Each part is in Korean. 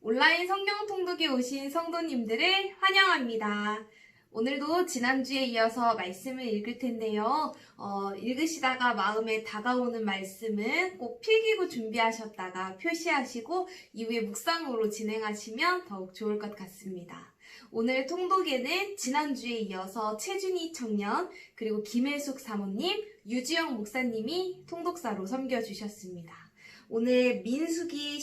온라인 성경 통독에 오신 성도님들을 환영합니다. 오늘도 지난주에 이어서 말씀을 읽을 텐데요. 읽으시다가 마음에 다가오는 말씀은 꼭 필기구 준비하셨다가 표시하시고 이후에 묵상으로 진행하시면 더욱 좋을 것 같습니다. 오늘 통독에는 지난주에 이어서 최준희 청년, 그리고 김혜숙 사모님, 유지영 목사님이 통독사로 섬겨주셨습니다. 오늘 민수기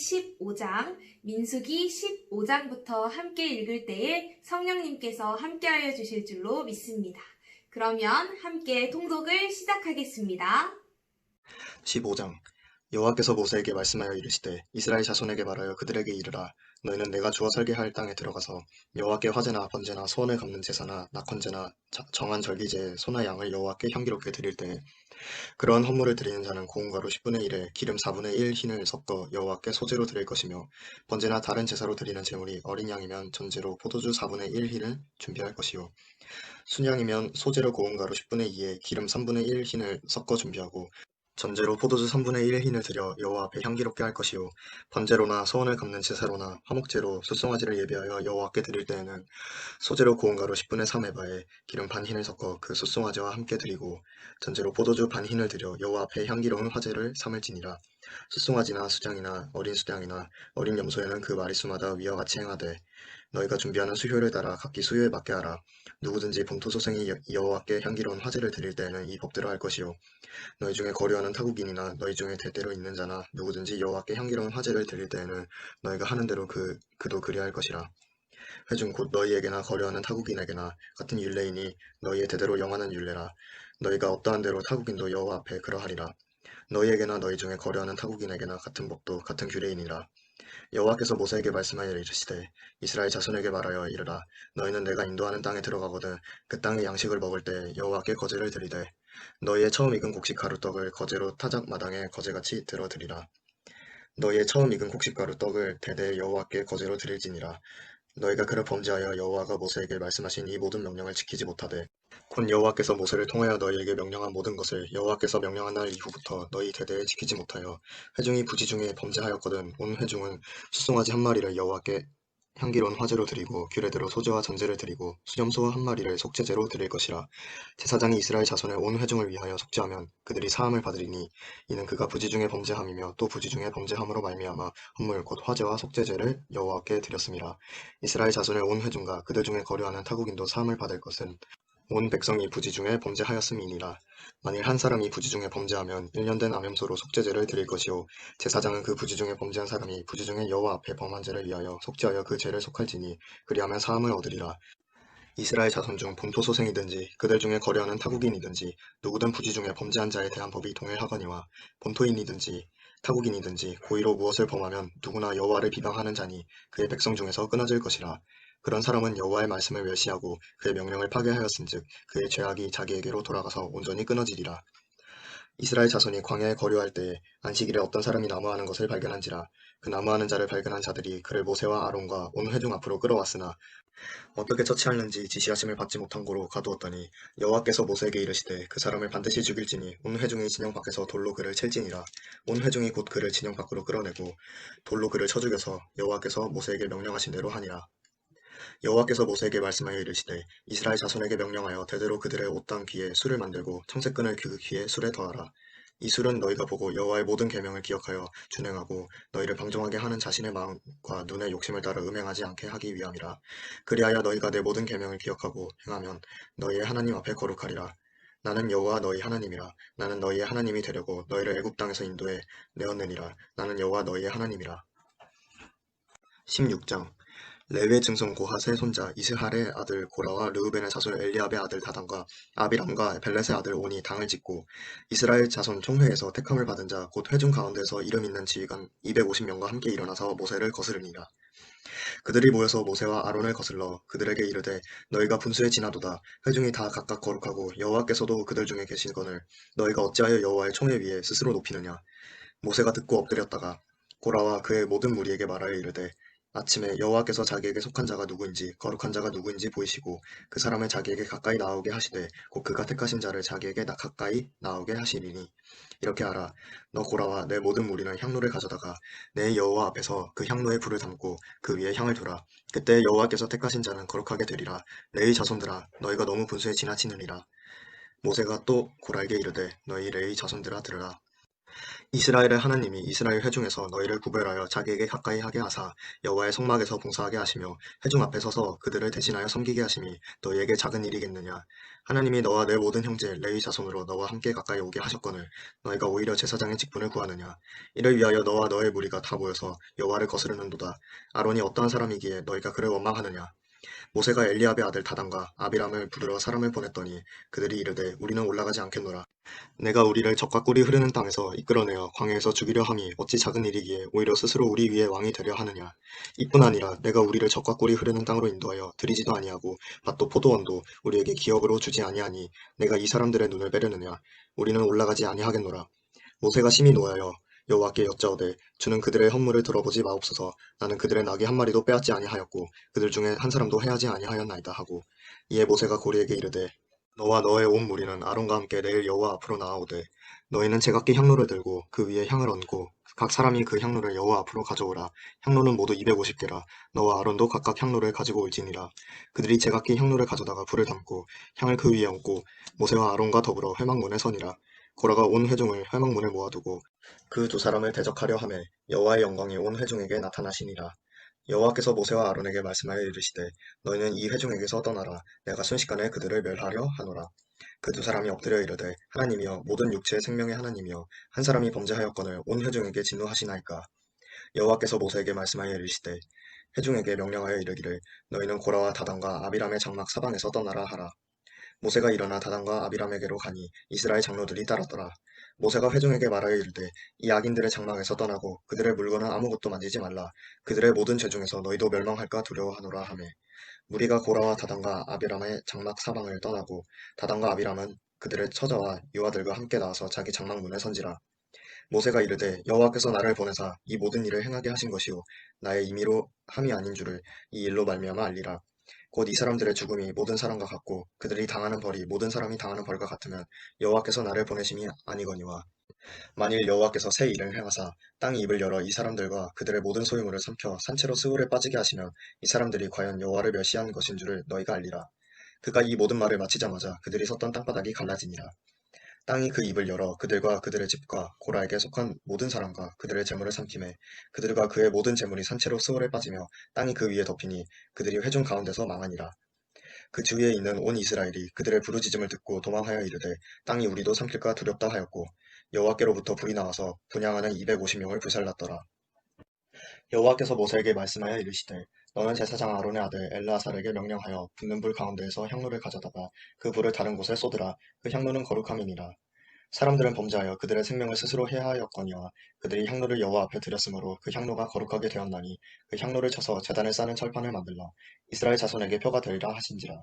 15장부터 함께 읽을 때에 성령님께서 함께하여 주실 줄로 믿습니다. 그러면 함께 통독을 시작하겠습니다. 15장 여호와께서 모세에게 말씀하여 이르시되 이스라엘 자손에게 말하여 그들에게 이르라. 너희는 내가 주어 살게 할 땅에 들어가서 여호와께 화제나 번제나 소원을 갚는 제사나 낙헌제나 정한 절기제에 소나 양을 여호와께 향기롭게 드릴 때에 그러한 헌물을 드리는 자는 고운 가루 10분의 1에 기름 4분의 1 흰을 섞어 여호와께 소제로 드릴 것이며, 번제나 다른 제사로 드리는 제물이 어린 양이면 전제로 포도주 4분의 1 흰을 준비할 것이요, 순양이면 소제로 고운 가루 10분의 2에 기름 3분의 1 흰을 섞어 준비하고, 전제로 포도주 3분의 1 흰을 드려 여호와 앞에 향기롭게 할 것이요, 번제로나 소원을 갚는 제사로나 화목제로 숫송아지를 예비하여 여호와께 드릴 때에는 소제로 고운 가루 10분의 3 에바에 기름 반 흰을 섞어 그 숫송아지와 함께 드리고, 전제로 포도주 반 흰을 드려 여호와 앞에 향기로운 화제를 삼을지니라. 숫송아지나 수장이나 어린 수양이나 어린 염소에는 그 마리수마다 위와 같이 행하되, 너희가 준비하는 수효를 따라 각기 수요에 맞게 하라. 누구든지 본토소생이 여호와께 향기로운 화제를 드릴 때에는 이 법대로 할 것이요, 너희 중에 거류하는 타국인이나 너희 중에 대대로 있는 자나 누구든지 여호와께 향기로운 화제를 드릴 때에는 너희가 하는 대로 그도 그리할 것이라. 회중 곧 너희에게나 거류하는 타국인에게나 같은 율례이니 너희의 대대로 영하는 율례라. 너희가 어떠한 대로 타국인도 여호와 앞에 그러하리라. 너희에게나 너희 중에 거류하는 타국인에게나 같은 법도 같은 규례이니라. 여호와께서 모세에게 말씀하여 이르시되 이스라엘 자손에게 말하여 이르라. 너희는 내가 인도하는 땅에 들어가거든 그 땅의 양식을 먹을 때 여호와께 거제를 드리되, 너희의 처음 익은 곡식 가루떡을 거제로 타작 마당에 거제같이 들어 드리라. 너희의 처음 익은 곡식 가루떡을 대대 여호와께 거제로 드릴지니라. 너희가 그를 범죄하여 여호와가 모세에게 말씀하신 이 모든 명령을 지키지 못하되 곧 여호와께서 모세를 통하여 너희에게 명령한 모든 것을 여호와께서 명령한 날 이후부터 너희 대대에 지키지 못하여 회중이 부지 중에 범죄하였거든 온 회중은 숫송아지 한 마리를 여호와께 향기로운 화제로 드리고 규례대로 소제와 전제를 드리고 수염소 한 마리를 속죄제로 드릴 것이라. 제사장이 이스라엘 자손의 온 회중을 위하여 속죄하면 그들이 사함을 받으리니, 이는 그가 부지 중에 범죄함이며 또 부지 중에 범죄함으로 말미암아 헌물 곧 화제와 속죄제를 여호와께 드렸음이라. 이스라엘 자손의 온 회중과 그들 중에 거류하는 타국인도 사함을 받을 것은 온 백성이 부지 중에 범죄하였음이니라. 만일 한 사람이 부지 중에 범죄하면 1년 된 암염소로 속죄제를 드릴 것이요, 제사장은 그 부지 중에 범죄한 사람이 부지 중에 여호와 앞에 범한 죄를 위하여 속죄하여 그 죄를 속할지니 그리하면 사함을 얻으리라. 이스라엘 자손 중 본토 소생이든지 그들 중에 거류하는 타국인이든지 누구든 부지 중에 범죄한 자에 대한 법이 동일하거니와, 본토인이든지 타국인이든지 고의로 무엇을 범하면 누구나 여호와를 비방하는 자니 그의 백성 중에서 끊어질 것이라. 그런 사람은 여호와의 말씀을 멸시하고 그의 명령을 파괴하였은즉 그의 죄악이 자기에게로 돌아가서 온전히 끊어지리라. 이스라엘 자손이 광야에 거류할 때에 안식일에 어떤 사람이 나무하는 것을 발견한지라. 그 나무하는 자를 발견한 자들이 그를 모세와 아론과 온 회중 앞으로 끌어왔으나 어떻게 처치하는지 지시하심을 받지 못한 고로 가두었더니, 여호와께서 모세에게 이르시되 그 사람을 반드시 죽일지니 온 회중이 진영 밖에서 돌로 그를 칠지니라. 온 회중이 곧 그를 진영 밖으로 끌어내고 돌로 그를 쳐 죽여서 여호와께서 모세에게 명령하신 대로 하니라. 여호와께서 모세에게 말씀하여 이르시되 이스라엘 자손에게 명령하여 대대로 그들의 옷당 귀에 술을 만들고 청색끈을 그 귀에 술에 더하라. 이 술은 너희가 보고 여호와의 모든 계명을 기억하여 준행하고 너희를 방종하게 하는 자신의 마음과 눈의 욕심을 따라 음행하지 않게 하기 위함이라. 그리하여 너희가 내 모든 계명을 기억하고 행하면 너희의 하나님 앞에 거룩하리라. 나는 여호와 너희 하나님이라. 나는 너희의 하나님이 되려고 너희를 애굽 땅에서 인도해 내었느니라. 나는 여호와 너희의 하나님이라. 16장 레위의 증손 고핫의 손자 이스할의 아들 고라와 르우벤의 자손 엘리압의 아들 다단과 아비람과 벨렛의 아들 온이 당을 짓고, 이스라엘 자손 총회에서 택함을 받은 자 곧 회중 가운데서 이름 있는 지휘관 250명과 함께 일어나서 모세를 거스르니라. 그들이 모여서 모세와 아론을 거슬러 그들에게 이르되 너희가 분수에 지나도다. 회중이 다 각각 거룩하고 여호와께서도 그들 중에 계시거늘 너희가 어찌하여 여호와의 총회 위에 스스로 높이느냐. 모세가 듣고 엎드렸다가 고라와 그의 모든 무리에게 말하여 이르되 아침에 여호와께서 자기에게 속한 자가 누구인지 거룩한 자가 누구인지 보이시고 그 사람을 자기에게 가까이 나오게 하시되 곧 그가 택하신 자를 자기에게 가까이 나오게 하시리니 이렇게 하라. 너 고라와 내 모든 무리는 향로를 가져다가 내 여호와 앞에서 그 향로에 불을 담고 그 위에 향을 두라. 그때 여호와께서 택하신 자는 거룩하게 되리라. 레위 자손들아 너희가 너무 분수에 지나치느니라. 모세가 또 고라에게 이르되 너희 레위 자손들아 들으라. 이스라엘의 하나님이 이스라엘 회중에서 너희를 구별하여 자기에게 가까이 하게 하사 여호와의 성막에서 봉사하게 하시며 회중 앞에 서서 그들을 대신하여 섬기게 하심이 너희에게 작은 일이겠느냐. 하나님이 너와 내 모든 형제 레위 자손으로 너와 함께 가까이 오게 하셨거늘 너희가 오히려 제사장의 직분을 구하느냐. 이를 위하여 너와 너의 무리가 다 모여서 여호와를 거스르는도다. 아론이 어떠한 사람이기에 너희가 그를 원망하느냐. 모세가 엘리압의 아들 다단과 아비람을 부르러 사람을 보냈더니 그들이 이르되 우리는 올라가지 않겠노라. 내가 우리를 적과 꿀이 흐르는 땅에서 이끌어내어 광야에서 죽이려 함이 어찌 작은 일이기에 오히려 스스로 우리 위에 왕이 되려 하느냐. 이뿐 아니라 내가 우리를 적과 꿀이 흐르는 땅으로 인도하여 들이지도 아니하고 밭도 포도원도 우리에게 기업으로 주지 아니하니 내가 이 사람들의 눈을 빼려느냐. 우리는 올라가지 아니하겠노라. 모세가 심히 노하여 여호와께 여짜오되 주는 그들의 헌물을 들어보지 마옵소서. 나는 그들의 나귀 한 마리도 빼앗지 아니하였고 그들 중에 한 사람도 해하지 아니하였나이다 하고 이에 모세가 고리에게 이르되 너와 너의 온 무리는 아론과 함께 내일 여호와 앞으로 나아오되 너희는 제각기 향로를 들고 그 위에 향을 얹고 각 사람이 그 향로를 여호와 앞으로 가져오라. 향로는 모두 250개라. 너와 아론도 각각 향로를 가지고 올지니라. 그들이 제각기 향로를 가져다가 불을 담고 향을 그 위에 얹고 모세와 아론과 더불어 회막문에 서니라. 고라가 온 회중을 회막문에 모아두고 그 두 사람을 대적하려 하매 여호와의 영광이 온 회중에게 나타나시니라. 여호와께서 모세와 아론에게 말씀하여 이르시되 너희는 이 회중에게서 떠나라. 내가 순식간에 그들을 멸하려 하노라. 그 두 사람이 엎드려 이르되 하나님이여 모든 육체의 생명의 하나님이여 한 사람이 범죄하였거늘 온 회중에게 진노하시나이까. 여호와께서 모세에게 말씀하여 이르시되 회중에게 명령하여 이르기를 너희는 고라와 다단과 아비람의 장막 사방에서 떠나라 하라. 모세가 일어나 다단과 아비람에게로 가니 이스라엘 장로들이 따랐더라. 모세가 회중에게 말하여 이르되 이 악인들의 장막에서 떠나고 그들의 물건은 아무것도 만지지 말라. 그들의 모든 죄 중에서 너희도 멸망할까 두려워하노라 하매 무리가 고라와 다단과 아비람의 장막 사방을 떠나고 다단과 아비람은 그들의 처자와 유아들과 함께 나와서 자기 장막 문에 선지라. 모세가 이르되 여호와께서 나를 보내사 이 모든 일을 행하게 하신 것이요 나의 임의로 함이 아닌 줄을 이 일로 말미암아 알리라. 곧 이 사람들의 죽음이 모든 사람과 같고 그들이 당하는 벌이 모든 사람이 당하는 벌과 같으면 여호와께서 나를 보내심이 아니거니와 만일 여호와께서 새 일을 행하사 땅이 입을 열어 이 사람들과 그들의 모든 소유물을 삼켜 산채로 스올에 빠지게 하시면 이 사람들이 과연 여호와를 멸시한 것인 줄을 너희가 알리라. 그가 이 모든 말을 마치자마자 그들이 섰던 땅바닥이 갈라지니라. 땅이 그 입을 열어 그들과 그들의 집과 고라에게 속한 모든 사람과 그들의 재물을 삼키매 그들과 그의 모든 재물이 산채로 스올에 빠지며 땅이 그 위에 덮이니 그들이 회중 가운데서 망하니라. 그 주위에 있는 온 이스라엘이 그들의 부르짖음을 듣고 도망하여 이르되 땅이 우리도 삼킬까 두렵다 하였고 여호와께로부터 불이 나와서 분향하는 250명을 불살랐더라. 여호와께서 모세에게 말씀하여 이르시되 너는 제사장 아론의 아들 엘르아살에게 명령하여 붙는 불 가운데에서 향로를 가져다가 그 불을 다른 곳에 쏟으라. 그 향로는 거룩함이니라. 사람들은 범죄하여 그들의 생명을 스스로 해하였거니와 그들이 향로를 여호와 앞에 드렸으므로 그 향로가 거룩하게 되었나니 그 향로를 쳐서 제단을 싸는 철판을 만들라. 이스라엘 자손에게 표가 되리라 하신지라.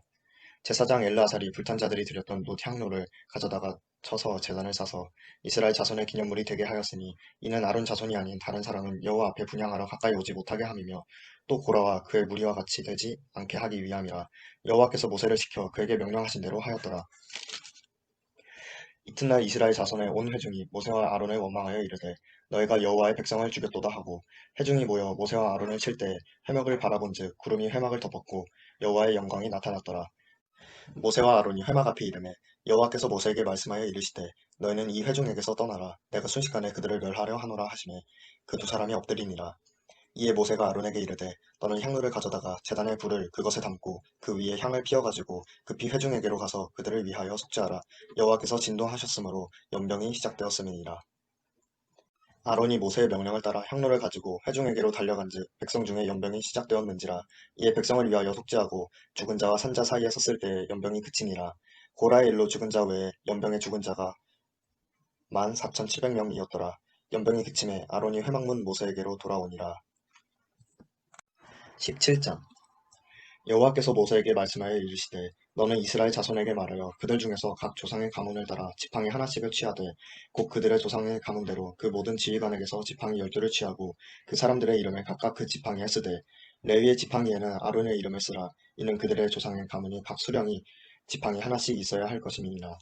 제사장 엘르아살이 불탄 자들이 드렸던 놋 향로를 가져다가 쳐서 제단을 싸서 이스라엘 자손의 기념물이 되게 하였으니 이는 아론 자손이 아닌 다른 사람은 여호와 앞에 분향하러 가까이 오지 못하게 함이며 또 고라와 그의 무리와 같이 되지 않게 하기 위함이라. 여호와께서 모세를 시켜 그에게 명령하신 대로 하였더라. 이튿날 이스라엘 자손의 온 회중이 모세와 아론을 원망하여 이르되 너희가 여호와의 백성을 죽였도다 하고 회중이 모여 모세와 아론을 칠 때 회막을 바라본즉 구름이 회막을 덮었고 여호와의 영광이 나타났더라. 모세와 아론이 회막 앞에 이르매 여호와께서 모세에게 말씀하여 이르시되 너희는 이 회중에게서 떠나라. 내가 순식간에 그들을 멸하려 하노라 하시매 그 두 사람이 엎드리니라. 이에 모세가 아론에게 이르되 너는 향로를 가져다가 제단의 불을 그것에 담고 그 위에 향을 피워가지고 급히 회중에게로 가서 그들을 위하여 속죄하라. 여호와께서 진동하셨으므로 연병이 시작되었음이니라. 아론이 모세의 명령을 따라 향로를 가지고 회중에게로 달려간즉 백성 중에 연병이 시작되었는지라. 이에 백성을 위하여 속죄하고 죽은 자와 산 자 사이에 섰을 때에 연병이 그치니라. 고라의 일로 죽은 자 외에 연병에 죽은 자가 14,700명이었더라. 연병이 그침에 아론이 회막문 모세에게로 돌아오니라. 17장 여호와께서 모세에게 말씀하여 이르시되 너는 이스라엘 자손에게 말하여 그들 중에서 각 조상의 가문을 따라 지팡이 하나씩을 취하되 곧 그들의 조상의 가문대로 그 모든 지휘관에게서 지팡이 12를 취하고 그 사람들의 이름을 각각 그 지팡이에 쓰되 레위의 지팡이에는 아론의 이름을 쓰라. 이는 그들의 조상의 가문이 각 수령이 지팡이 하나씩 있어야 할 것임이니라.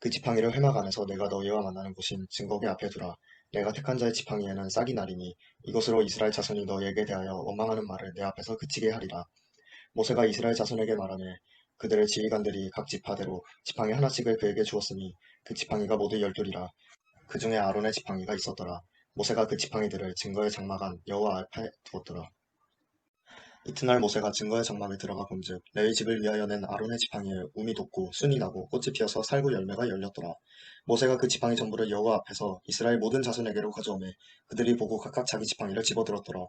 그 지팡이를 회막 안에서 내가 너희와 만나는 곳인 증거궤 앞에 두라. 내가 택한 자의 지팡이에는 싹이 나리니 이것으로 이스라엘 자손이 너희에게 대하여 원망하는 말을 내 앞에서 그치게 하리라. 모세가 이스라엘 자손에게 말하매 그들의 지휘관들이 각 지파대로 지팡이 하나씩을 그에게 주었으니 그 지팡이가 모두 12이라. 그 중에 아론의 지팡이가 있었더라. 모세가 그 지팡이들을 증거의 장막 안 여호와 앞에 두었더라. 이튿날 모세가 증거의 장막에 들어가 본즉 레위 집을 위하여 낸 아론의 지팡이에 움이 돋고 순이 나고 꽃이 피어서 살구 열매가 열렸더라. 모세가 그 지팡이 전부를 여호와 앞에서 이스라엘 모든 자손에게로 가져오매 그들이 보고 각각 자기 지팡이를 집어들었더라.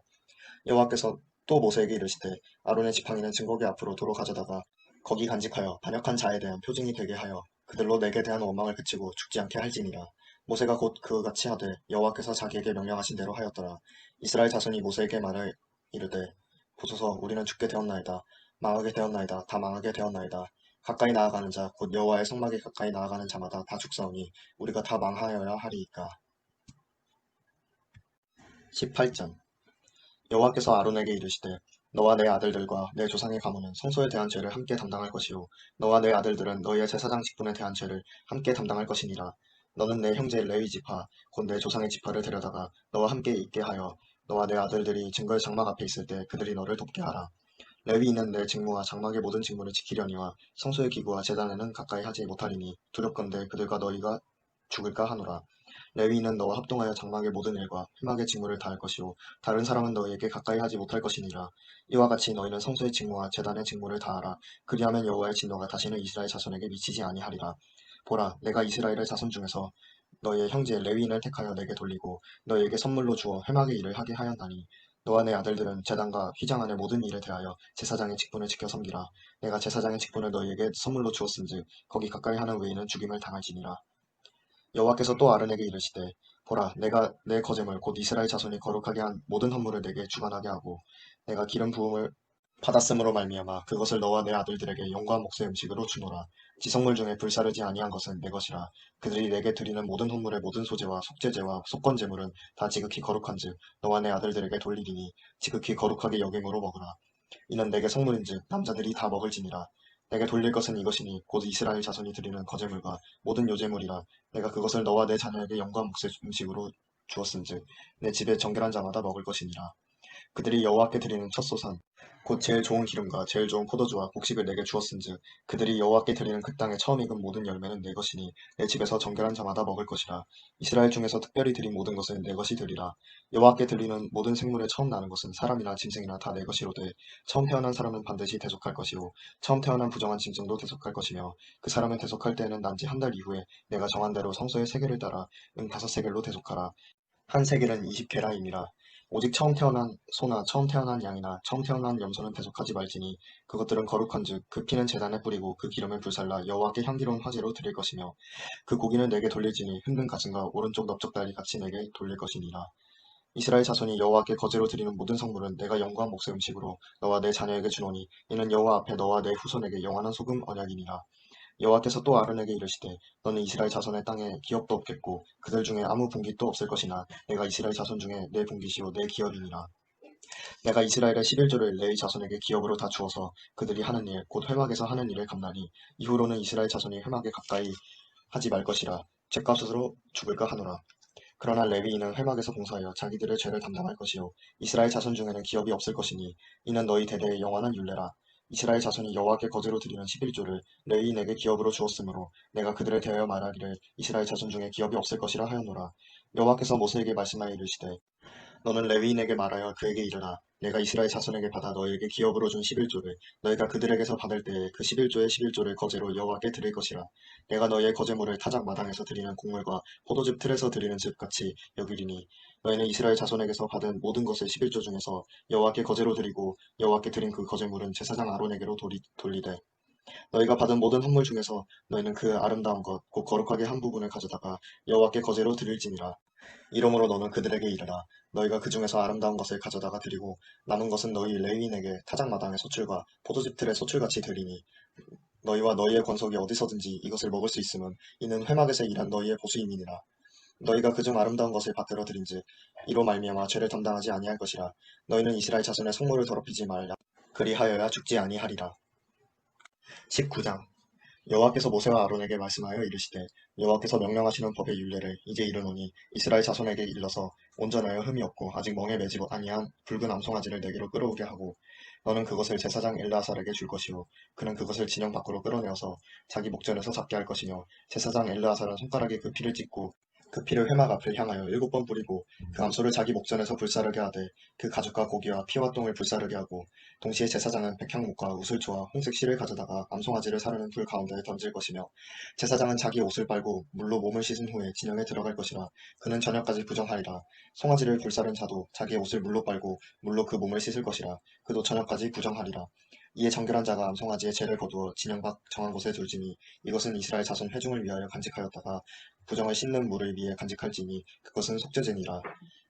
여호와께서 또 모세에게 이르시되 아론의 지팡이는 증거궤 앞으로 도로 가져다가 거기 간직하여 반역한 자에 대한 표징이 되게 하여 그들로 내게 대한 원망을 그치고 죽지 않게 할지니라. 모세가 곧 그같이 하되 여호와께서 자기에게 명령하신 대로 하였더라. 이스라엘 자손이 모세에게 말을 이르되 보소서 우리는 죽게 되었나이다. 망하게 되었나이다. 다 망하게 되었나이다. 가까이 나아가는 자 곧 여호와의 성막에 가까이 나아가는 자마다 다 죽사오니 우리가 다 망하여야 하리이까. 18장 여호와께서 아론에게 이르시되 너와 내 아들들과 내 조상의 가문은 성소에 대한 죄를 함께 담당할 것이요 너와 내 아들들은 너희의 제사장 직분에 대한 죄를 함께 담당할 것이니라. 너는 내 형제 레위 지파 곧 내 조상의 지파를 데려다가 너와 함께 있게 하여 너와 내 아들들이 증거의 장막 앞에 있을 때 그들이 너를 돕게 하라. 레위인은 내 직무와 장막의 모든 직무를 지키려니와 성소의 기구와 제단에는 가까이 하지 못하리니 두렵건대 그들과 너희가 죽을까 하노라. 레위인은 너와 합동하여 장막의 모든 일과 회막의 직무를 다할 것이요 다른 사람은 너희에게 가까이 하지 못할 것이니라. 이와 같이 너희는 성소의 직무와 제단의 직무를 다하라. 그리하면 여호와의 진노가 다시는 이스라엘 자손에게 미치지 아니하리라. 보라, 내가 이스라엘의 자손 중에서 너희의 형제 레위인을 택하여 내게 돌리고 너희에게 선물로 주어 회막의 일을 하게 하였나니 너와 내 아들들은 제단과 휘장 안의 모든 일에 대하여 제사장의 직분을 지켜 섬기라. 내가 제사장의 직분을 너희에게 선물로 주었은즉 거기 가까이 하는 외인은 죽임을 당할지니라. 여호와께서 또 아론에게 이르시되 보라 내가 내 거제물 곧 이스라엘 자손이 거룩하게 한 모든 헌물을 내게 주관하게 하고 내가 기름 부음을 받았음으로 말미암아 그것을 너와 내 아들들에게 영과 몫의 음식으로 주노라. 지성물 중에 불사르지 아니한 것은 내 것이라. 그들이 내게 드리는 모든 헌물의 모든 소재와 속죄제와 속건제물은 다 지극히 거룩한즉 너와 내 아들들에게 돌리리니 지극히 거룩하게 여김으로 먹으라. 이는 내게 성물인즉 남자들이 다 먹을지니라. 내게 돌릴 것은 이것이니 곧 이스라엘 자손이 드리는 거제물과 모든 요제물이라. 내가 그것을 너와 내 자녀에게 영과 몫의 음식으로 주었은즉 내 집에 정결한 자마다 먹을 것이니라. 그들이 여호와께 드리는 첫 소산 곧 제일 좋은 기름과 제일 좋은 포도주와 곡식을 내게 주었은즉 그들이 여호와께 드리는 그 땅에 처음 익은 모든 열매는 내 것이니 내 집에서 정결한 자마다 먹을 것이라. 이스라엘 중에서 특별히 드린 모든 것은 내 것이 되리라. 여호와께 드리는 모든 생물에 처음 나는 것은 사람이나 짐승이나 다 내 것이로되 처음 태어난 사람은 반드시 대속할 것이요 처음 태어난 부정한 짐승도 대속할 것이며 그 사람을 대속할 때에는 난지 한 달 이후에 내가 정한 대로 성소의 세겔을 따라 5세겔로 대속하라. 한 세겔은 20게라임이라. 오직 처음 태어난 소나 처음 태어난 양이나 처음 태어난 염소는 대속하지 말지니 그것들은 거룩한즉 그 피는 제단에 뿌리고 그 기름을 불살라 여호와께 향기로운 화제로 드릴 것이며 그 고기는 내게 돌릴지니 흔든 가슴과 오른쪽 넓적다리 같이 내게 돌릴 것이니라. 이스라엘 자손이 여호와께 거제로 드리는 모든 성물은 내가 영과 몫의 음식으로 너와 내 자녀에게 주노니 이는 여호와 앞에 너와 내 후손에게 영원한 소금 언약이니라. 여호와께서 또 아론에게 이르시되 너는 이스라엘 자손의 땅에 기업도 없겠고 그들 중에 아무 분깃도 없을 것이나 내가 이스라엘 자손 중에 내 분깃이요 내 기업이니라. 내가 이스라엘의 11조를 레위 자손에게 기업으로 다 주어서 그들이 하는 일 곧 회막에서 하는 일을 감나니 이후로는 이스라엘 자손이 회막에 가까이 하지 말 것이라. 죗값으로 죽을까 하노라. 그러나 레위인은 회막에서 봉사하여 자기들의 죄를 담당할 것이요 이스라엘 자손 중에는 기업이 없을 것이니 이는 너희 대대의 영원한 율례라. 이스라엘 자손이 여호와께 거제로 드리는 11조를 레위인에게 기업으로 주었으므로 내가 그들에 대하여 말하기를 이스라엘 자손 중에 기업이 없을 것이라 하였노라. 여호와께서 모세에게 말씀하여 이르시되 너는 레위인에게 말하여 그에게 이르라. 내가 이스라엘 자손에게 받아 너희에게 기업으로 준 11조를 너희가 그들에게서 받을 때에 그 11조의 11조를 거제로 여호와께 드릴 것이라. 내가 너희의 거제물을 타작 마당에서 드리는 곡물과 포도즙 틀에서 드리는 즙같이 여기리니 너희는 이스라엘 자손에게서 받은 모든 것의 11조 중에서 여호와께 거제로 드리고 여호와께 드린 그 거제물은 제사장 아론에게로 돌리되 너희가 받은 모든 헌물 중에서 너희는 그 아름다운 것 곧 거룩하게 한 부분을 가져다가 여호와께 거제로 드릴지니라. 이러므로 너는 그들에게 이르라. 너희가 그 중에서 아름다운 것을 가져다가 드리고 남은 것은 너희 레위인에게 타작마당의 소출과 포도즙 틀의 소출같이 드리니 너희와 너희의 권속이 어디서든지 이것을 먹을 수 있음은 이는 회막에서 일한 너희의 보수임이니라. 너희가 그중 아름다운 것을 받들어 드린즉 이로 말미암아 죄를 담당하지 아니할 것이라. 너희는 이스라엘 자손의 성물을 더럽히지 말라. 그리하여야 죽지 아니하리라. 19장. 여호와께서 모세와 아론에게 말씀하여 이르시되 여호와께서 명령하시는 법의 율례를 이제 이르노니 이스라엘 자손에게 일러서 온전하여 흠이 없고 아직 멍에 매지 아니한 붉은 암송아지를 내게로 끌어오게 하고 너는 그것을 제사장 엘르아살에게 줄 것이요 그는 그것을 진영 밖으로 끌어내어서 자기 목전에서 잡게 할 것이며 제사장 엘르아살은 손가락에 그 피를 찍고 그 피를 회막 앞을 향하여 7번 뿌리고 그 암소를 자기 목전에서 불사르게 하되 그 가죽과 고기와 피와 똥을 불사르게 하고 동시에 제사장은 백향목과 우슬초와 홍색 실을 가져다가 암송아지를 사르는 불 가운데에 던질 것이며 제사장은 자기 옷을 빨고 물로 몸을 씻은 후에 진영에 들어갈 것이라. 그는 저녁까지 부정하리라. 송아지를 불사른 자도 자기 옷을 물로 빨고 물로 그 몸을 씻을 것이라. 그도 저녁까지 부정하리라. 이에 정결한 자가 암송아지의 죄를 거두어 진영 밖 정한 곳에 둘지니 이것은 이스라엘 자손 회중을 위하여 간직하였다가 부정을 씻는 물을 위해 간직할지니 그것은 속죄제니라.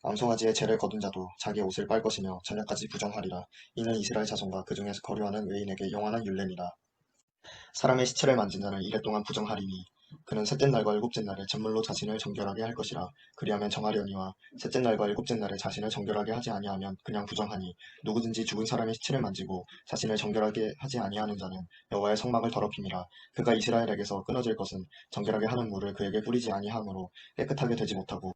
암송아지의 죄를 거둔 자도 자기 옷을 빨 것이며 저녁까지 부정하리라. 이는 이스라엘 자손과 그 중에서 거류하는 외인에게 영원한 율례니라. 사람의 시체를 만진 자는 이래 동안 부정하리니 그는 셋째 날과 일곱째 날에 제물로 자신을 정결하게 할 것이라. 그리하면 정하려니와 셋째 날과 일곱째 날에 자신을 정결하게 하지 아니하면 그냥 부정하니 누구든지 죽은 사람의 시체를 만지고 자신을 정결하게 하지 아니하는 자는 여호와의 성막을 더럽힘이라. 그가 이스라엘에게서 끊어질 것은 정결하게 하는 물을 그에게 뿌리지 아니하므로 깨끗하게 되지 못하고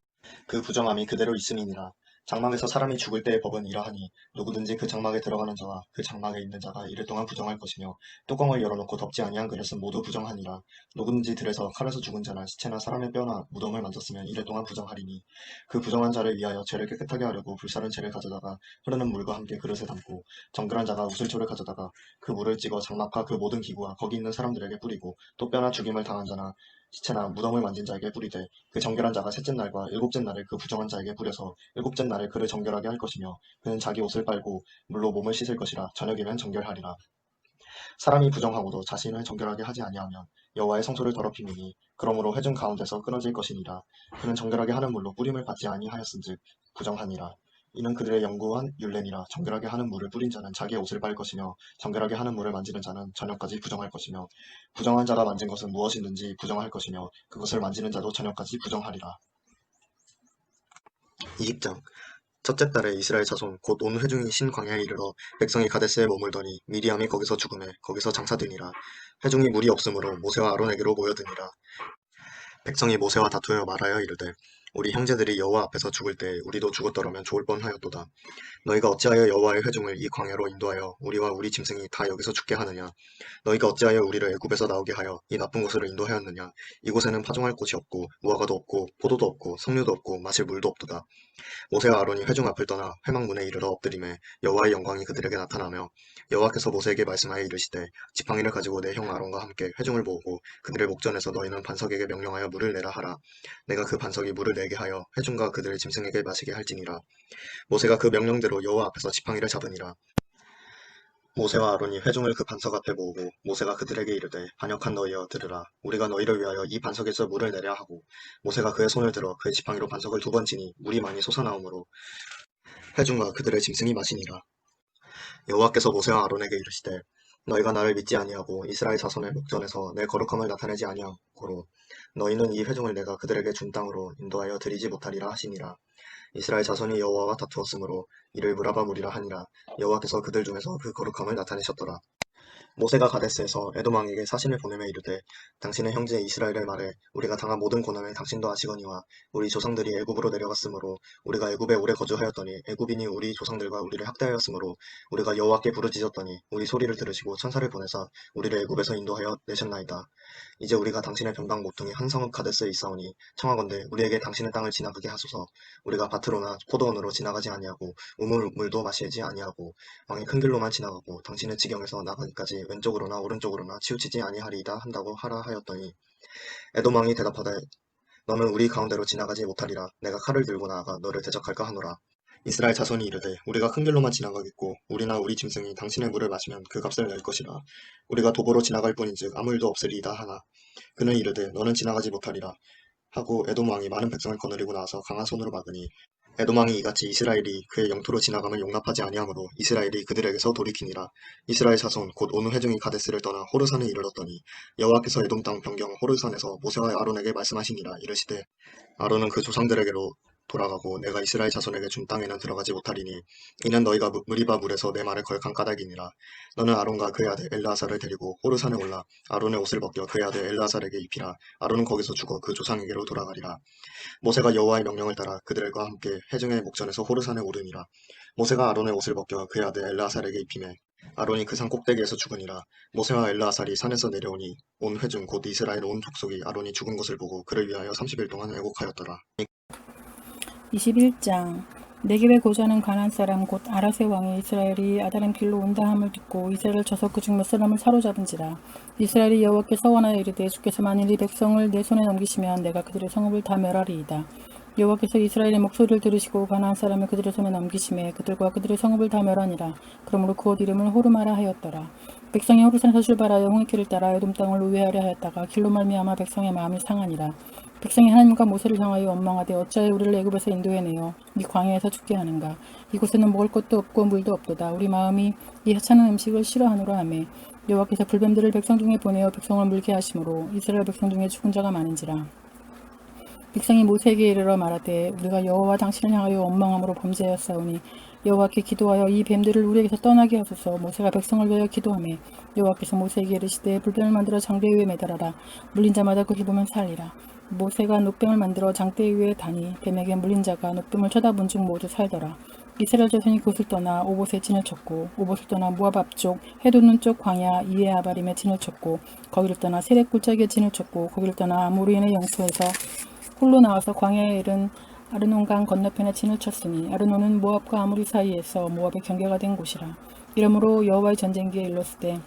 그 부정함이 그대로 있음이니라. 장막에서 사람이 죽을 때의 법은 이러하니 누구든지 그 장막에 들어가는 자와 그 장막에 있는 자가 이를 동안 부정할 것이며 뚜껑을 열어놓고 덮지 아니한 그릇은 모두 부정하니라. 누구든지 들에서 칼에서 죽은 자나 시체나 사람의 뼈나 무덤을 만졌으면 이를 동안 부정하리니 그 부정한 자를 위하여 죄를 깨끗하게 하려고 불사른 죄를 가져다가 흐르는 물과 함께 그릇에 담고 정결한 자가 우슬초를 가져다가 그 물을 찍어 장막과 그 모든 기구와 거기 있는 사람들에게 뿌리고 또 뼈나 죽임을 당한 자나 시체나 무덤을 만진 자에게 뿌리되 그 정결한 자가 셋째 날과 일곱째 날에 그 부정한 자에게 뿌려서 일곱째 날에 그를 정결하게 할 것이며 그는 자기 옷을 빨고 물로 몸을 씻을 것이라. 저녁이면 정결하리라. 사람이 부정하고도 자신을 정결하게 하지 아니하면 여호와의 성소를 더럽힘이니 그러므로 회중 가운데서 끊어질 것이니라. 그는 정결하게 하는 물로 뿌림을 받지 아니하였은즉 부정하니라. 이는 그들의 영구한 율례니라. 정결하게 하는 물을 뿌린 자는 자기의 옷을 빨 것이며 정결하게 하는 물을 만지는 자는 저녁까지 부정할 것이며 부정한 자가 만진 것은 무엇이든지 부정할 것이며 그것을 만지는 자도 저녁까지 부정하리라. 20장. 첫째 달에 이스라엘 자손 곧 온 회중이 신광야에 이르러 백성이 가데스에 머물더니 미리암이 거기서 죽음에 거기서 장사되니라. 회중이 물이 없으므로 모세와 아론에게로 모여드니라. 백성이 모세와 다투어 말하여 이르되 우리 형제들이 여호와 앞에서 죽을 때 우리도 죽었더라면 좋을 뻔하였도다. 너희가 어찌하여 여호와의 회중을 이 광야로 인도하여 우리와 우리 짐승이 다 여기서 죽게 하느냐. 너희가 어찌하여 우리를 애굽에서 나오게 하여 이 나쁜 곳으로 인도하였느냐. 이곳에는 파종할 곳이 없고 무화과도 없고 포도도 없고 석류도 없고 마실 물도 없도다. 모세와 아론이 회중 앞을 떠나 회막문에 이르러 엎드림에 여호와의 영광이 그들에게 나타나며 여호와께서 모세에게 말씀하여 이르시되 지팡이를 가지고 내 형 아론과 함께 회중을 모으고 그들의 목전에서 너희는 반석에게 명령하여 물을 내라 하라. 내가 그 반석이 물을 내게 하여 회중과 그들의 짐승에게 마시게 할지니라. 모세가 그 명령대로 여호와 앞에서 지팡이를 잡으니라. 모세와 아론이 회중을 그 반석 앞에 모으고 모세가 그들에게 이르되 반역한 너희여 들으라. 우리가 너희를 위하여 이 반석에서 물을 내려 하고 모세가 그의 손을 들어 그의 지팡이로 반석을 2번 치니 물이 많이 솟아나오므로 회중과 그들의 짐승이 마시니라. 여호와께서 모세와 아론에게 이르시되 너희가 나를 믿지 아니하고 이스라엘 자손의 목전에서 내 거룩함을 나타내지 아니하고로 너희는 이 회중을 내가 그들에게 준 땅으로 인도하여 드리지 못하리라 하시니라. 이스라엘 자손이 여호와와 다투었으므로 이를 무라바 무리라 하니라. 여호와께서 그들 중에서 그 거룩함을 나타내셨더라. 모세가 가데스에서 에돔 왕에게 사신을 보내며 이르되 당신의 형제 이스라엘을 말해 우리가 당한 모든 고난을 당신도 아시거니와 우리 조상들이 애굽으로 내려갔으므로 우리가 애굽에 오래 거주하였더니 애굽인이 우리 조상들과 우리를 학대하였으므로 우리가 여호와께 부르짖었더니 우리 소리를 들으시고 천사를 보내사 우리를 애굽에서 인도하여 내셨나이다. 이제 우리가 당신의 변방 모퉁이 한 성읍 가데스에 있사오니 청하건대 우리에게 당신의 땅을 지나가게 하소서. 우리가 밭으로나 포도원으로 지나가지 아니하고 우물물도 마시지 아니하고 왕의 큰 길로만 지나가고 당신의 지경에서 나가기까지 왼쪽으로나 오른쪽으로나 치우치지 아니하리이다 한다고 하라 하였더니 에돔 왕이 대답하되 너는 우리 가운데로 지나가지 못하리라. 내가 칼을 들고 나아가 너를 대적할까 하노라. 이스라엘 자손이 이르되 우리가 큰 길로만 지나가겠고 우리나 우리 짐승이 당신의 물을 마시면 그 값을 낼 것이라. 우리가 도보로 지나갈 뿐인즉 아무 일도 없으리이다 하나 그는 이르되 너는 지나가지 못하리라 하고 에돔 왕이 많은 백성을 거느리고 나와서 강한 손으로 막으니 에돔 왕이 이같이 이스라엘이 그의 영토로 지나감을 용납하지 아니하므로 이스라엘이 그들에게서 돌이키니라. 이스라엘 자손 곧 온 회중이 가데스를 떠나 호르산에 이르렀더니 여호와께서 에돔 땅 변경 호르산에서 모세와 아론에게 말씀하시니라. 이르시되 아론은 그 조상들에게로 돌아가고 내가 이스라엘 자손에게 준 땅에는 들어가지 못하리니 이는 너희가 무리바 물에서 내 말을 거역한 까닭이니라. 너는 아론과 그의 아들 엘르아살을 데리고 호르산에 올라 아론의 옷을 벗겨 그의 아들 엘르아살에게 입히라. 아론은 거기서 죽어 그 조상에게로 돌아가리라. 모세가 여호와의 명령을 따라 그들과 함께 회중의 목전에서 호르산에 오르니라. 모세가 아론의 옷을 벗겨 그의 아들 엘르아살에게 입히매 아론이 그 산 꼭대기에서 죽으니라. 모세와 엘르아살이 산에서 내려오니 온 회중 곧 이스라엘 온 족속이 아론이 죽은 것을 보고 그를 위하여 30일 동안 애곡하였더라. 21장 네겝의 고자는 가나안 사람 곧 아라세 왕이 이스라엘이 아다람 길로 온다 함을 듣고 이스라엘을 쳐서 그중 몇 사람을 사로잡은지라. 이스라엘이 여호와께 서원하여 이르되 주께서 만일 이 백성을 내 손에 넘기시면 내가 그들의 성읍을 다 멸하리이다. 여호와께서 이스라엘의 목소리를 들으시고 가나안 사람을 그들의 손에 넘기심에 그들과 그들의 성읍을 다 멸하니라. 그러므로 그 옷 이름을 호르마라 하였더라. 백성이 호르산에서 출발하여 홍해길을 따라 에돔 땅을 우회하려 하였다가 길로 말미암아 백성의 마음이 상하니라. 백성이 하나님과 모세를 향하여 원망하되 어찌하여 우리를 애굽에서 인도해내어 이 광야에서 죽게 하는가. 이곳에는 먹을 것도 없고 물도 없도다. 우리 마음이 이 하찮은 음식을 싫어하노라 하매 여호와께서 불뱀들을 백성 중에 보내어 백성을 물게 하심으로 이스라엘 백성 중에 죽은 자가 많은지라. 백성이 모세에게 이르러 말하되 우리가 여호와 당신을 향하여 원망함으로 범죄하였사오니 여호와께 기도하여 이 뱀들을 우리에게서 떠나게 하소서. 모세가 백성을 위하여 기도하매 여호와께서 모세에게 이르시되 불뱀을 만들어 장대 위에 매달아라. 물린 자마다 그 기보면 살리라. 모세가 놋뱀을 만들어 장대 위에 다니 뱀에게 물린 자가 놋뱀을 쳐다본 중 모두 살더라. 이스라엘 자손이 그곳을 떠나 오봇에 진을 쳤고 오봇을 떠나 모압 앞쪽 해돋는 쪽 광야 이에 아바림에 진을 쳤고 거기를 떠나 세렉 골짜기에 진을 쳤고 거기를 떠나 아모리인의 영토에서 홀로 나와서 광야에 이른 아르논강 건너편에 진을 쳤으니 아르논은 모압과 아모리 사이에서 모압의 경계가 된 곳이라. 이러므로 여호와의 전쟁기에 일렀으되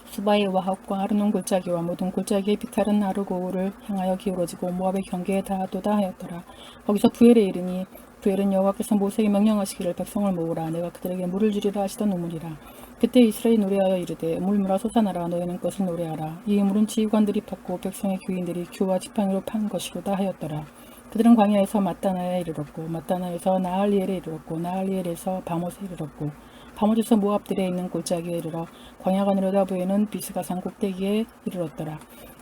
수바의 와합과 아르논 골짜기와 모든 골짜기의 비탈은 아르고를 향하여 기울어지고 모압의 경계에 닿았도다 하였더라. 거기서 부엘에 이르니 부엘은 여호와께서 모세에게 명령하시기를 백성을 모으라 내가 그들에게 물을 주리라 하시던 우물이라. 그때 이스라엘이 노래하여 이르되 물물아 솟아나라 너희는 것을 노래하라. 이 물은 지휘관들이 팠고 백성의 교인들이 규와 지팡이로 판 것이로다 하였더라. 그들은 광야에서 마따나에 이르렀고 마따나에서 나할리엘에 이르렀고 나할리엘에서 바못에 이르렀고 바못에서 모압들에 있는 골짜기에 이르러 광야가 내려다보이는 비스가산 꼭대기에 이르렀더라.